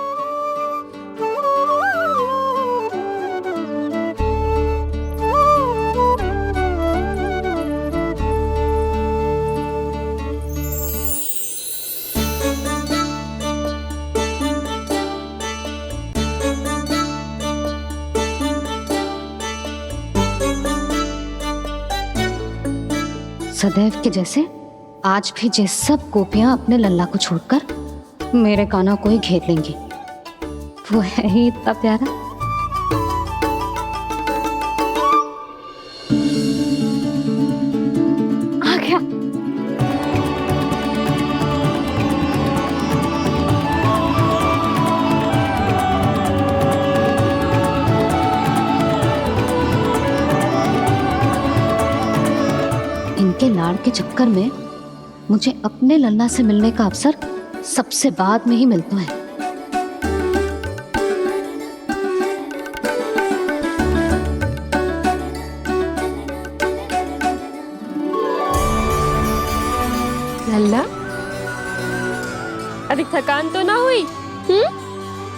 सदैव के जैसे आज भी ये सब गोपियां अपने लल्ला को छोड़कर मेरे कान्हा को ही घेर लेंगी। वो है ही इतना प्यारा। आ गया। इनके लाड़ के चक्कर में मुझे अपने लल्ला से मिलने का अवसर सबसे बाद में ही मिलता है। लल्ला, अभी थकान तो ना हुई?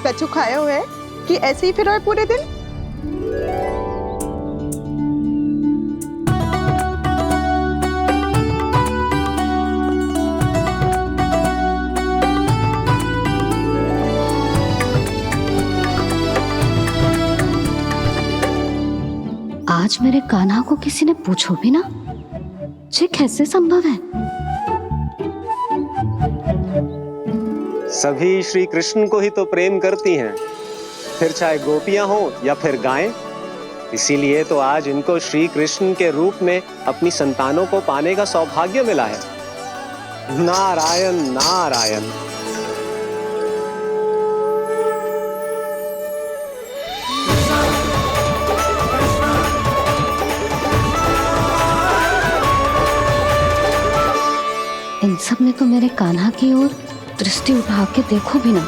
कछु खाया हुआ है कि ऐसे ही फिर पूरे दिन? आज मेरे कान्हा को किसी ने पूछो भी ना, ये कैसे संभव है? सभी श्री कृष्ण को ही तो प्रेम करती हैं, फिर चाहे गोपियां हो या फिर गायें। इसीलिए तो आज इनको श्री कृष्ण के रूप में अपनी संतानों को पाने का सौभाग्य मिला है। नारायण नारायण। इन सब ने तो मेरे कान्हा की ओर दृष्टि उठा के देखो भी ना।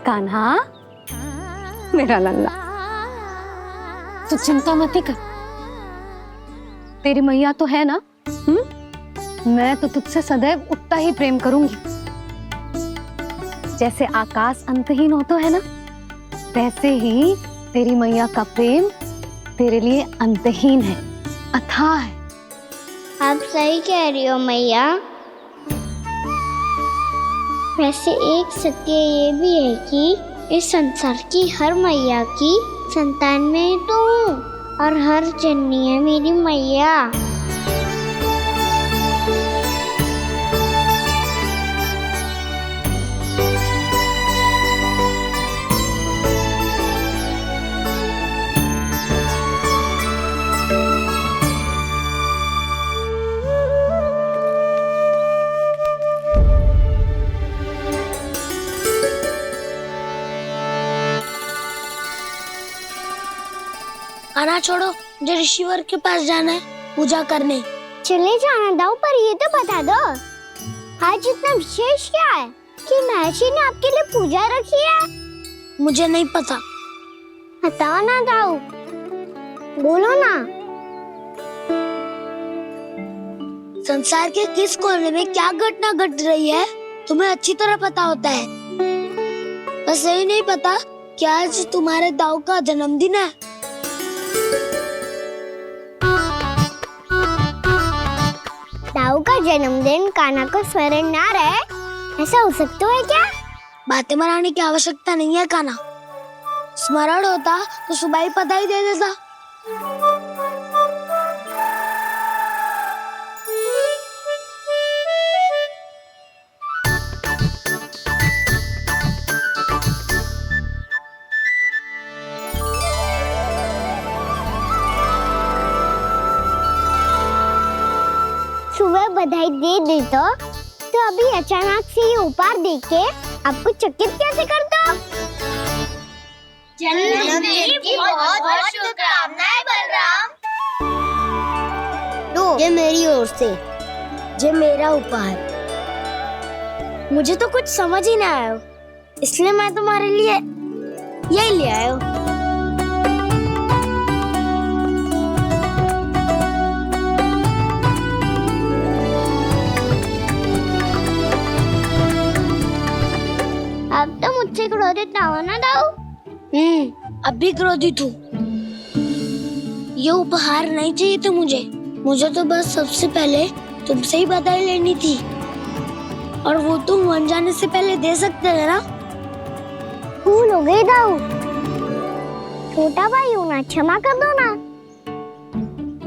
कान्हा, मेरा लल्ला, तू चिंता मत कर। तेरी मैया तो है ना? मैं तो तुझसे सदैव उतना ही प्रेम करूंगी। जैसे आकाश अंतहीन होता है ना, वैसे ही तेरी मैया का प्रेम तेरे लिए अंतहीन है, अथाह है। आप सही कह रही हो मैया। वैसे एक सत्य ये भी है कि इस संसार की हर मैया की संतान में तो हूँ और हर जननी है मेरी मैया। खाना छोड़ो, मुझे ऋषिवर के पास जाना है पूजा करने। चले जाना दाऊ, पर ये तो बता दो आज इतना विशेष क्या है कि महर्षि ने आपके लिए पूजा रखी है? मुझे नहीं पता। बताओ ना दाऊ, बोलो ना। संसार के किस कोने में क्या घटना घट रही है तुम्हें अच्छी तरह पता होता है। बस यही नहीं पता कि आज तुम्हारे दाऊ का जन्मदिन है। दाऊ का जन्मदिन कान्हा को स्मरण ना रहे, ऐसा हो सकता है क्या? बातें बनाने की आवश्यकता नहीं है कान्हा। स्मरण होता तो सुबह ही पता ही दे देता। सुबह बधाई दे देता तो अभी अचानक से ये उपहार देख के आपको चकित कैसे कर दो? जन्मदिन की बहुत-बहुत शुभकामनाएं बलराम। लो, ये मेरी ओर से, ये मेरा उपहार। मुझे तो कुछ समझ ही ना आया, इसलिए मैं तुम्हारे लिए यही ले आया हूँ। अब तो मुझसे क्रोधित ना हो ना दाऊ। अब भी क्रोधित हूँ। ये उपहार नहीं चाहिए था मुझे तो बस सबसे पहले तुमसे ही बधाई लेनी थी, और वो तुम बन जाने से पहले दे सकते थे ना। भूल हो गई दाऊ, छोटा भाई हूँ ना, क्षमा कर दो ना।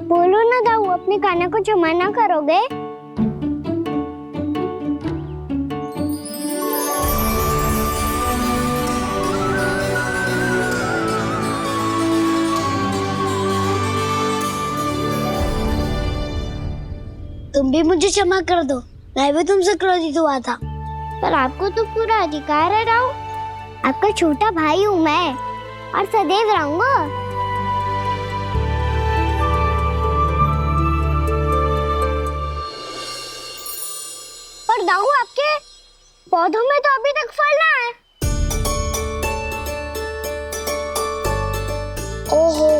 बोलो ना दाऊ, अपने कान्हा को क्षमा ना करोगे? तुम भी मुझे क्षमा कर दो, मैं भी तुमसे क्रोधित हुआ था। पर आपको तो पूरा अधिकार है दाऊ, आपका छोटा भाई हूँ मैं और सदैव रहूंगा। पर दाऊ, आपके पौधों में तो अभी तक फल ना है। ओहो,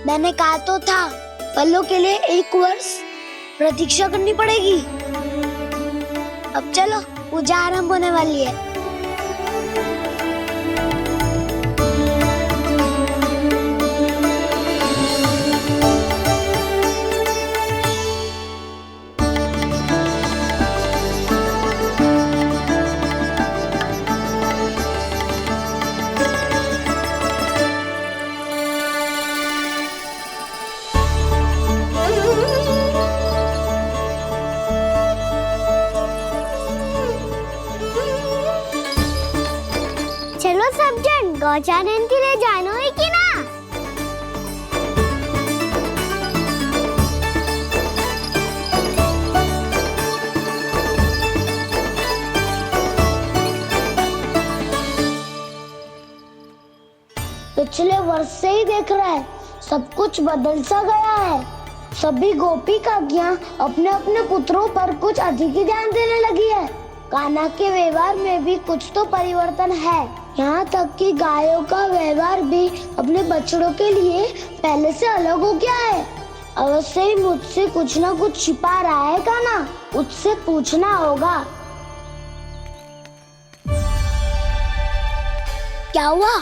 मैंने कहा तो था फलों के लिए 1 वर्ष प्रतीक्षा करनी पड़ेगी। अब चलो, पूजा आरंभ होने वाली है। चलो सब जन गौचारण के लिए जानो है कि ना? पिछले वर्ष से ही देख रहा है, सब कुछ बदल सा गया है। सभी गोपी काकियां अपने अपने पुत्रों पर कुछ अधिक ही ध्यान देने लगी है। कान्हा के व्यवहार में भी कुछ तो परिवर्तन है। यहाँ तक कि गायों का व्यवहार भी अपने बछड़ों के लिए पहले से अलग हो गया है। अवश्य ही मुझसे कुछ ना कुछ छिपा रहा है कान्हा, उससे पूछना होगा। क्या हुआ?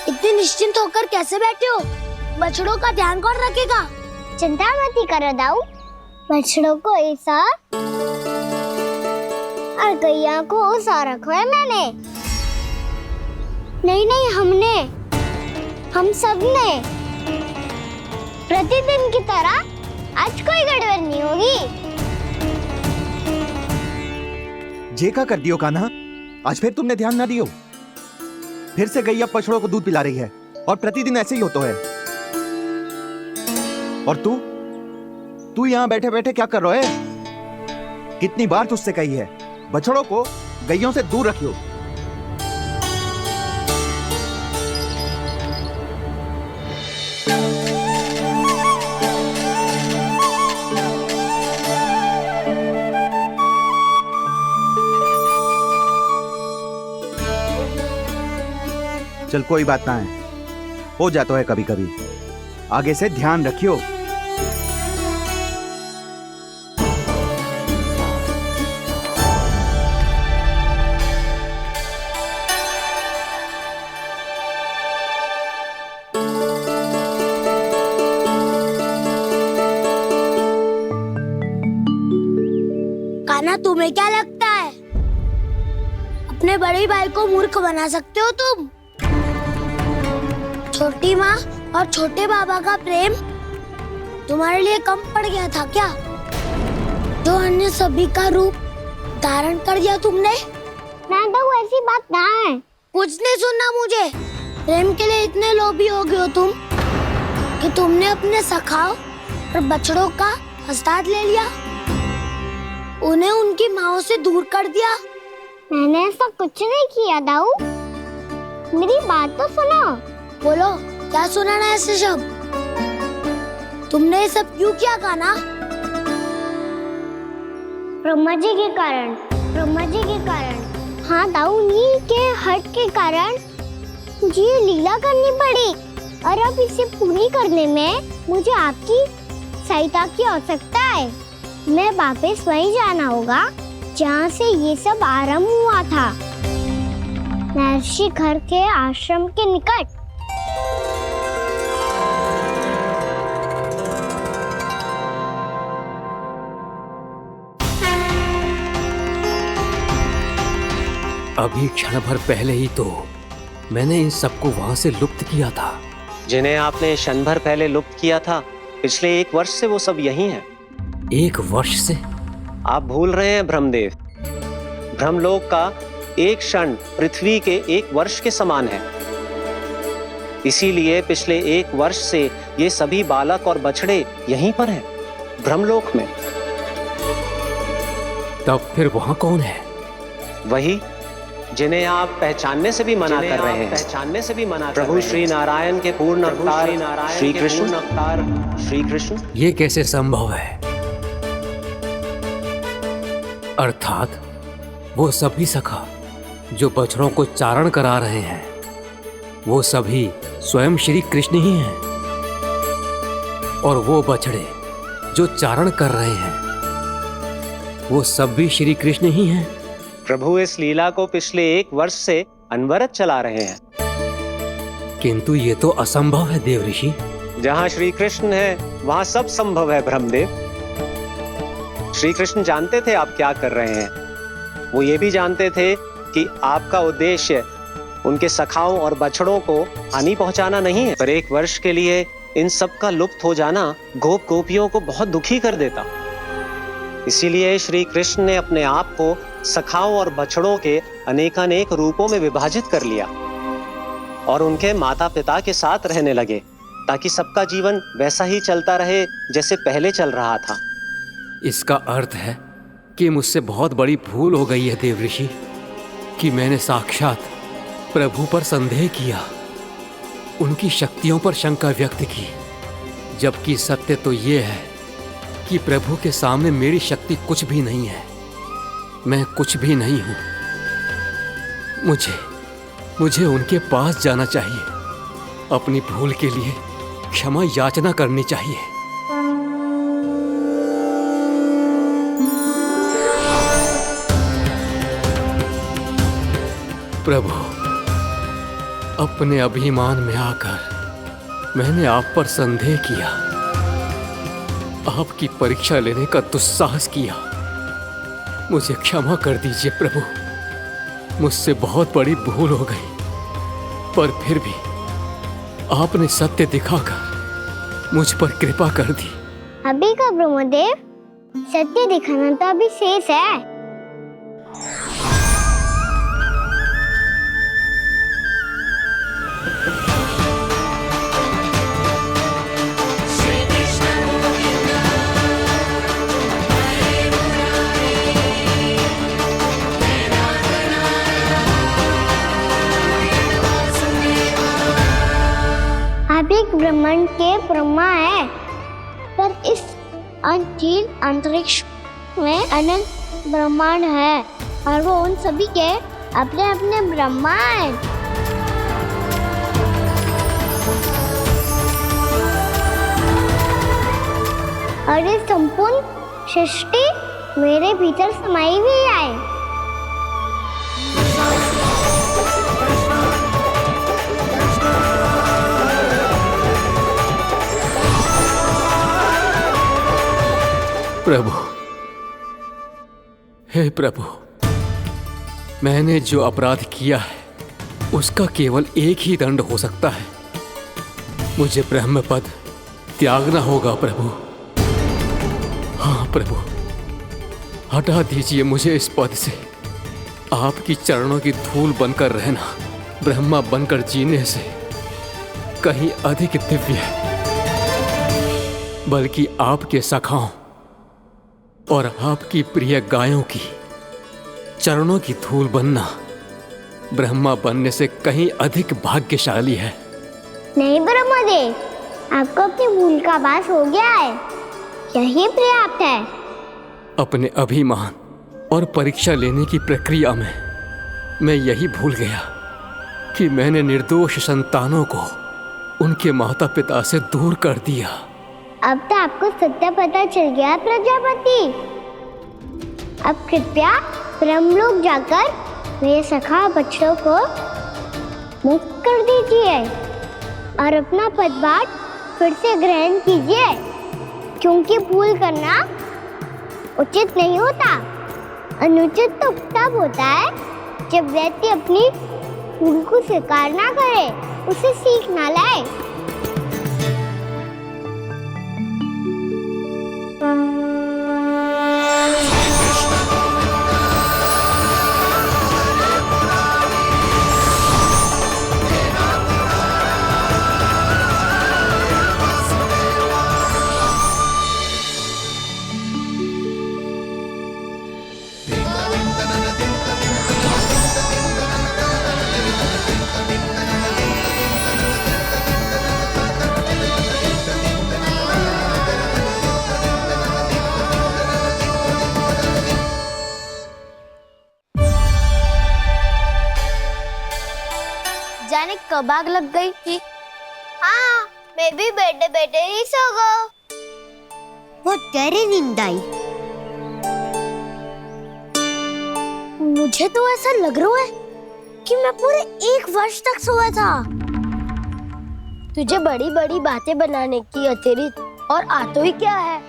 इतने निश्चिंत होकर कैसे बैठे हो? बछड़ों का ध्यान कौन रखेगा? चिंता मत करो दाऊ, बछड़ों को ऐसा और गैया को उसा रखा है मैंने। नहीं नहीं, हमने, हम सब ने। प्रतिदिन की तरह आज कोई गड़बड़ नहीं होगी। जे का कर दियो कान्हा, आज फिर तुमने ध्यान ना दियो। फिर से गैया बछड़ों को दूध पिला रही है और प्रतिदिन ऐसे ही होता है। और तू यहाँ बैठे बैठे क्या कर रहा है? कितनी बार तुझसे कही है बछड़ों को गैयों से दूर रखियो। चल कोई बात ना है, हो जाता है कभी कभी। आगे से ध्यान रखियो। कान्हा, तुम्हें क्या लगता है अपने बड़े भाई को मूर्ख बना सकते हो तुम? छोटी माँ और छोटे बाबा का प्रेम तुम्हारे लिए कम पड़ गया था क्या? जो अन्य सभी का रूप धारण कर दिया तुमने? ना तो ऐसी बात ना है। कुछ नहीं सुनना मुझे। प्रेम के लिए इतने लोभी हो गए हो तुम कि तुमने अपने सखाओ और बछड़ों का हस्ताक्षर ले लिया, उन्हें उनकी माँओं से दूर कर दिया। मैंने ऐसा कुछ नहीं किया दाऊ, मेरी बात तो सुनो। बोलो, क्या सुनाना है ऐसे शब्द? तुमने ये सब क्यों किया कान्हा? ब्रह्मा जी के कारण, ब्रह्मा जी के कारण। हाँ दाऊ, नील के हट के कारण मुझे ये लीला करनी पड़ी, और अब इसे पूरी करने में मुझे आपकी सहायता की आवश्यकता है। मैं वापस वहीं जाना होगा जहाँ से ये सब आरंभ हुआ था, महर्षि घर के आश्रम के निकट। अभी क्षण भर पहले ही तो मैंने इन सबको वहां से लुप्त किया था। जिन्हें आपने क्षण भर पहले लुप्त किया था, पिछले 1 वर्ष से वो सब यहीं हैं। 1 वर्ष से? आप भूल रहे हैं ब्रह्मदेव। ब्रह्मलोक का एक क्षण पृथ्वी के 1 वर्ष के समान है। इसीलिए पिछले 1 वर्ष से ये सभी बालक और बछड़े यहीं पर हैं, ब्रह्मलोक में। तब फिर वहां कौन है? वही जिन्हें आप पहचानने से भी मना कर रहे हैं। पहचानने से भी मना प्रभु श्री नारायण के पूर्ण अवतार श्री कृष्ण। ये कैसे संभव है? अर्थात वो सभी सखा जो बछड़ों को चारण करा रहे हैं, वो सभी स्वयं श्री कृष्ण ही हैं। और वो बछड़े जो चारण कर रहे हैं, वो सब भी श्री कृष्ण ही हैं। प्रभु इस लीला को पिछले 1 वर्ष से अनवरत चला रहे हैं। किंतु ये तो असंभव है देव ऋषि। जहाँ श्री कृष्ण है वहाँ सब संभव है ब्रह्मदेव। श्री कृष्ण जानते थे आप क्या कर रहे हैं। वो ये भी जानते थे कि आपका उद्देश्य उनके सखाओं और बछड़ों को हानि पहुंचाना नहीं है, पर 1 वर्ष के लिए इन सब का लुप्त हो जाना गोप गोपियों को बहुत दुखी कर देता। इसीलिए श्री कृष्ण ने अपने आप को सखाओं और बछड़ों के अनेकानेक रूपों में विभाजित कर लिया और उनके माता पिता के साथ रहने लगे, ताकि सबका जीवन वैसा ही चलता रहे जैसे पहले चल रहा था। इसका अर्थ है कि मुझसे बहुत बड़ी भूल हो गई है देव ऋषि, कि मैंने साक्षात प्रभु पर संदेह किया, उनकी शक्तियों पर शंका व्यक्त की, जबकि सत्य तो ये है कि प्रभु के सामने मेरी शक्ति कुछ भी नहीं है। मैं कुछ भी नहीं हूं। मुझे उनके पास जाना चाहिए, अपनी भूल के लिए क्षमा याचना करनी चाहिए। प्रभु, अपने अभिमान में आकर मैंने आप पर संदेह किया, आपकी परीक्षा लेने का दुस्साहस किया, मुझे क्षमा कर दीजिए प्रभु। मुझसे बहुत बड़ी भूल हो गई, पर फिर भी आपने सत्य दिखाकर मुझ पर कृपा कर दी। अभी का ब्रह्मदेव, सत्य दिखाना तो अभी शेष है। आप एक ब्रह्मांड के ब्रह्मा है, पर इस अनंत अंतरिक्ष में अनंत ब्रह्मांड है और वो उन सभी के अपने अपने ब्रह्मा हैं। और ये संपूर्ण सृष्टि मेरे भीतर समाई हुई है। प्रभु, हे प्रभु, मैंने जो अपराध किया है उसका केवल एक ही दंड हो सकता है। मुझे ब्रह्म पद त्यागना होगा प्रभु। हाँ प्रभु, हटा दीजिए मुझे इस पद से। आपकी चरणों की धूल बनकर रहना ब्रह्मा बनकर जीने से कहीं अधिक दिव्य है। बल्कि आपके सखाओं और आपकी प्रिय गायों की चरणों की धूल बनना ब्रह्मा बनने से कहीं अधिक भाग्यशाली है। नहीं ब्रह्मदेव, आपको अपनी भूल का आभास हो गया है, यही पर्याप्त है। अपने अभिमान और परीक्षा लेने की प्रक्रिया में मैं यही भूल गया कि मैंने निर्दोष संतानों को उनके माता पिता से दूर कर दिया। अब तो आपको सत्य पता चल गया प्रजापति। अब कृपया ब्रह्मलोक जाकर मेरे सखा बच्चों को मुक्त कर दीजिए और अपना पदभार फिर से ग्रहण कीजिए, क्योंकि भूल करना उचित नहीं होता। अनुचित तो तब होता है जब व्यक्ति अपनी भूल को स्वीकार ना करे, उसे सीख ना लाए। जाने कब आग लग गई थी। हाँ, मैं भी बैठे बैठे ही सो गया। बहुत गहरी नींद आई। मुझे तो ऐसा लग रहा है कि मैं पूरे 1 वर्ष तक सोया था। तुझे बड़ी बड़ी बातें बनाने की अतिरिक्त और आता ही क्या है।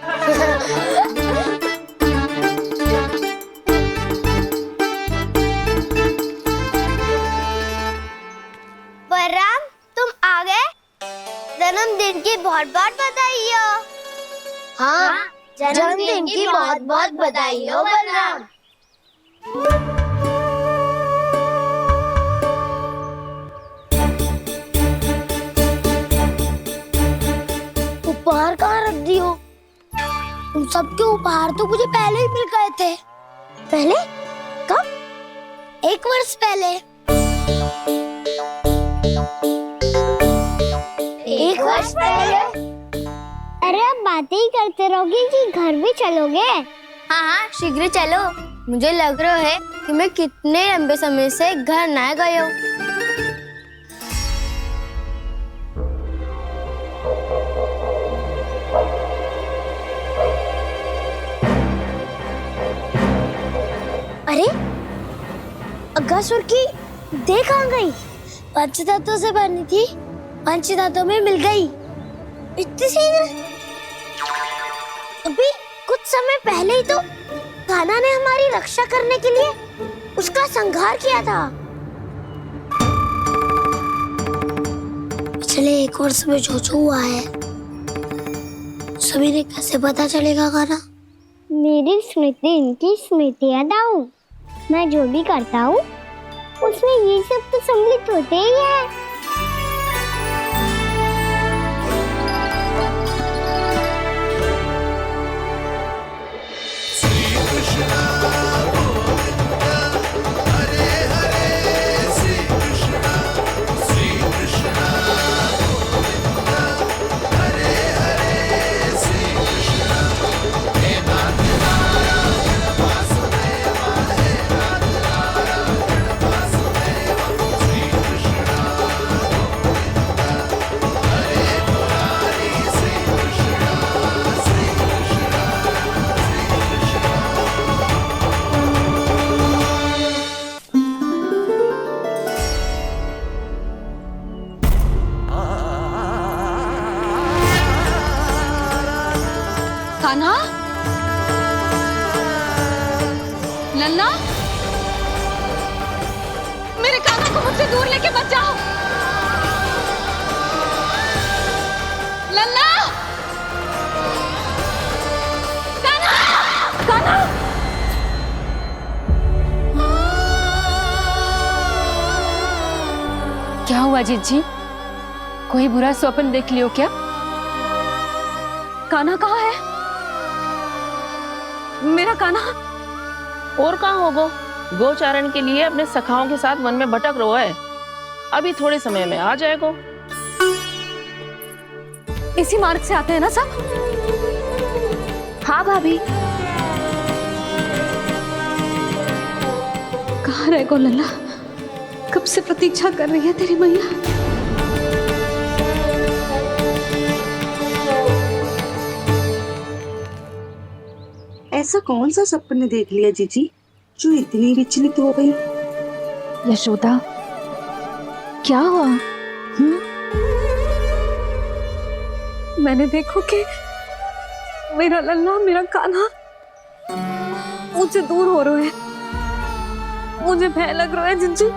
बलराम, तुम आ गए? जन्मदिन की बहुत बहुत बधाई हो। हाँ, जन्मदिन की बहुत बहुत बधाई हो बलराम। उपहार कहाँ रख दी हो? तुम सबके उपहार तो मुझे पहले ही मिल गए थे। पहले? कब? 1 वर्ष पहले। 1 वर्ष पहले? अरे अब बातें ही करते रहोगे कि घर भी चलोगे? हाँ हाँ, शीघ्र चलो। मुझे लग रहा है कि मैं कितने लंबे समय से घर ना गया हूँ। अरे, अगासुर की देह कहाँ गई? पंचतत्वों से बनी थी, पंचतत्वों में मिल गई। इतनी सी अभी कुछ समय पहले ही तो कान्हा ने हमारी रक्षा करने के लिए उसका संहार किया था। पिछले 1 वर्ष में जो जो हुआ है सभी ने कैसे पता चलेगा कान्हा? मेरी स्मृति इनकी स्मृति अदाऊं। मैं जो भी करता हूँ उसमें ये सब तो सम्मिलित होते ही है। कान्हा, लल्ला, मेरे कान्हा को मुझसे दूर लेके मत जाओ। लल्ला, कान्हा, कान्हा। क्या हुआ जीजी? कोई बुरा स्वप्न देख लियो क्या? कान्हा कहाँ है? मेरा कान्हा? और कहाँ होगो? गोचारण के लिए अपने सखाओं के साथ वन में भटक रहा है। अभी थोड़े समय में आ जाएगा। इसी मार्ग से आते हैं ना सब? हाँ भाभी। कहाँ रह गो लल्ला? कब से प्रतीक्षा कर रही है तेरी मैया। ऐसा कौन सा सपने देख लिया जीजी जो इतनी विचलित हो गई? यशोदा, क्या हुआ? मैंने देखो कि मेरा लल्ला, मेरा कान्हा मुझसे दूर हो रहा है। मुझे भय लग रहा है जीजी,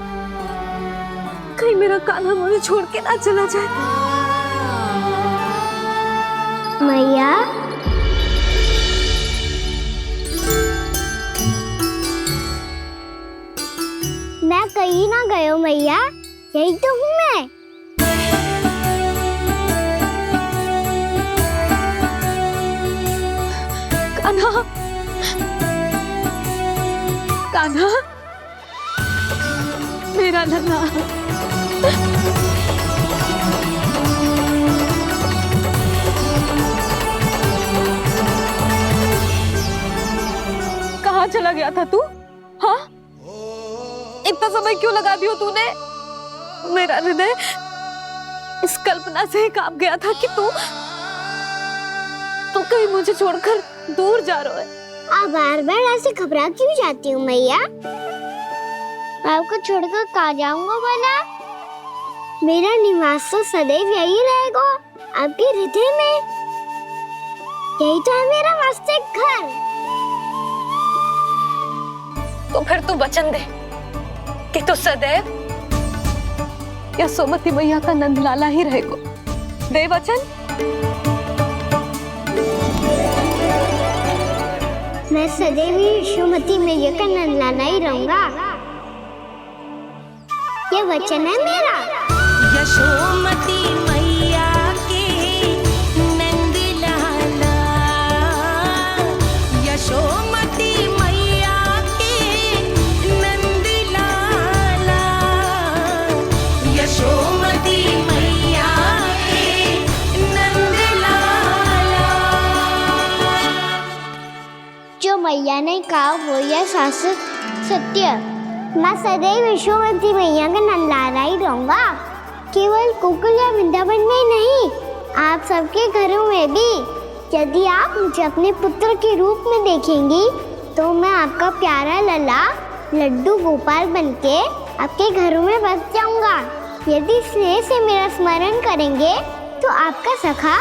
कहीं मेरा कान्हा मुझे छोड़ के ना चला जाए। मैया, मैं कहीं ना गयो मैया, यही तो हूँ मैं। कान्हा, कान्हा, मेरा लल्ला। कहाँ चला गया था तू? हाँ, इतना समय क्यों लगा दियो तूने? मेरा हृदय इस कल्पना से कांप गया था कि तू कहीं मुझे छोड़कर दूर जा रहा है। आप बार बार ऐसे घबरा क्यों जाती हूँ मैया? आपको छोड़कर कहाँ जाऊंगा भला? मेरा निवास तो सदैव यही रहेगा, आपके हृदय में। यही तो है मेरा वास्तविक घर। तो फिर तू वचन दे कि तू सदैव यशोमती मैया का नंदलाला ही रहेगा। दे वचन। मैं सदैव यशोमती मैया का नंदलाला ही रहूंगा, ये वचन है मेरा। यशोमती मैया के नंदलाला, यशोमती मैया के नंदलाला, यशोमती मैया के नंदलाला। जो मैया ने कहा वो यह शाश्वत सत्य। मैं सदैव यशोमती मैया का नंदलाला ही रहूंगा, केवल गोकुल या वृंदावन में नहीं, आप सबके घरों में भी। यदि आप मुझे अपने पुत्र के रूप में देखेंगी तो मैं आपका प्यारा लल्ला लड्डू गोपाल बनके आपके घरों में बस जाऊंगा। यदि स्नेह से मेरा स्मरण करेंगे तो आपका सखा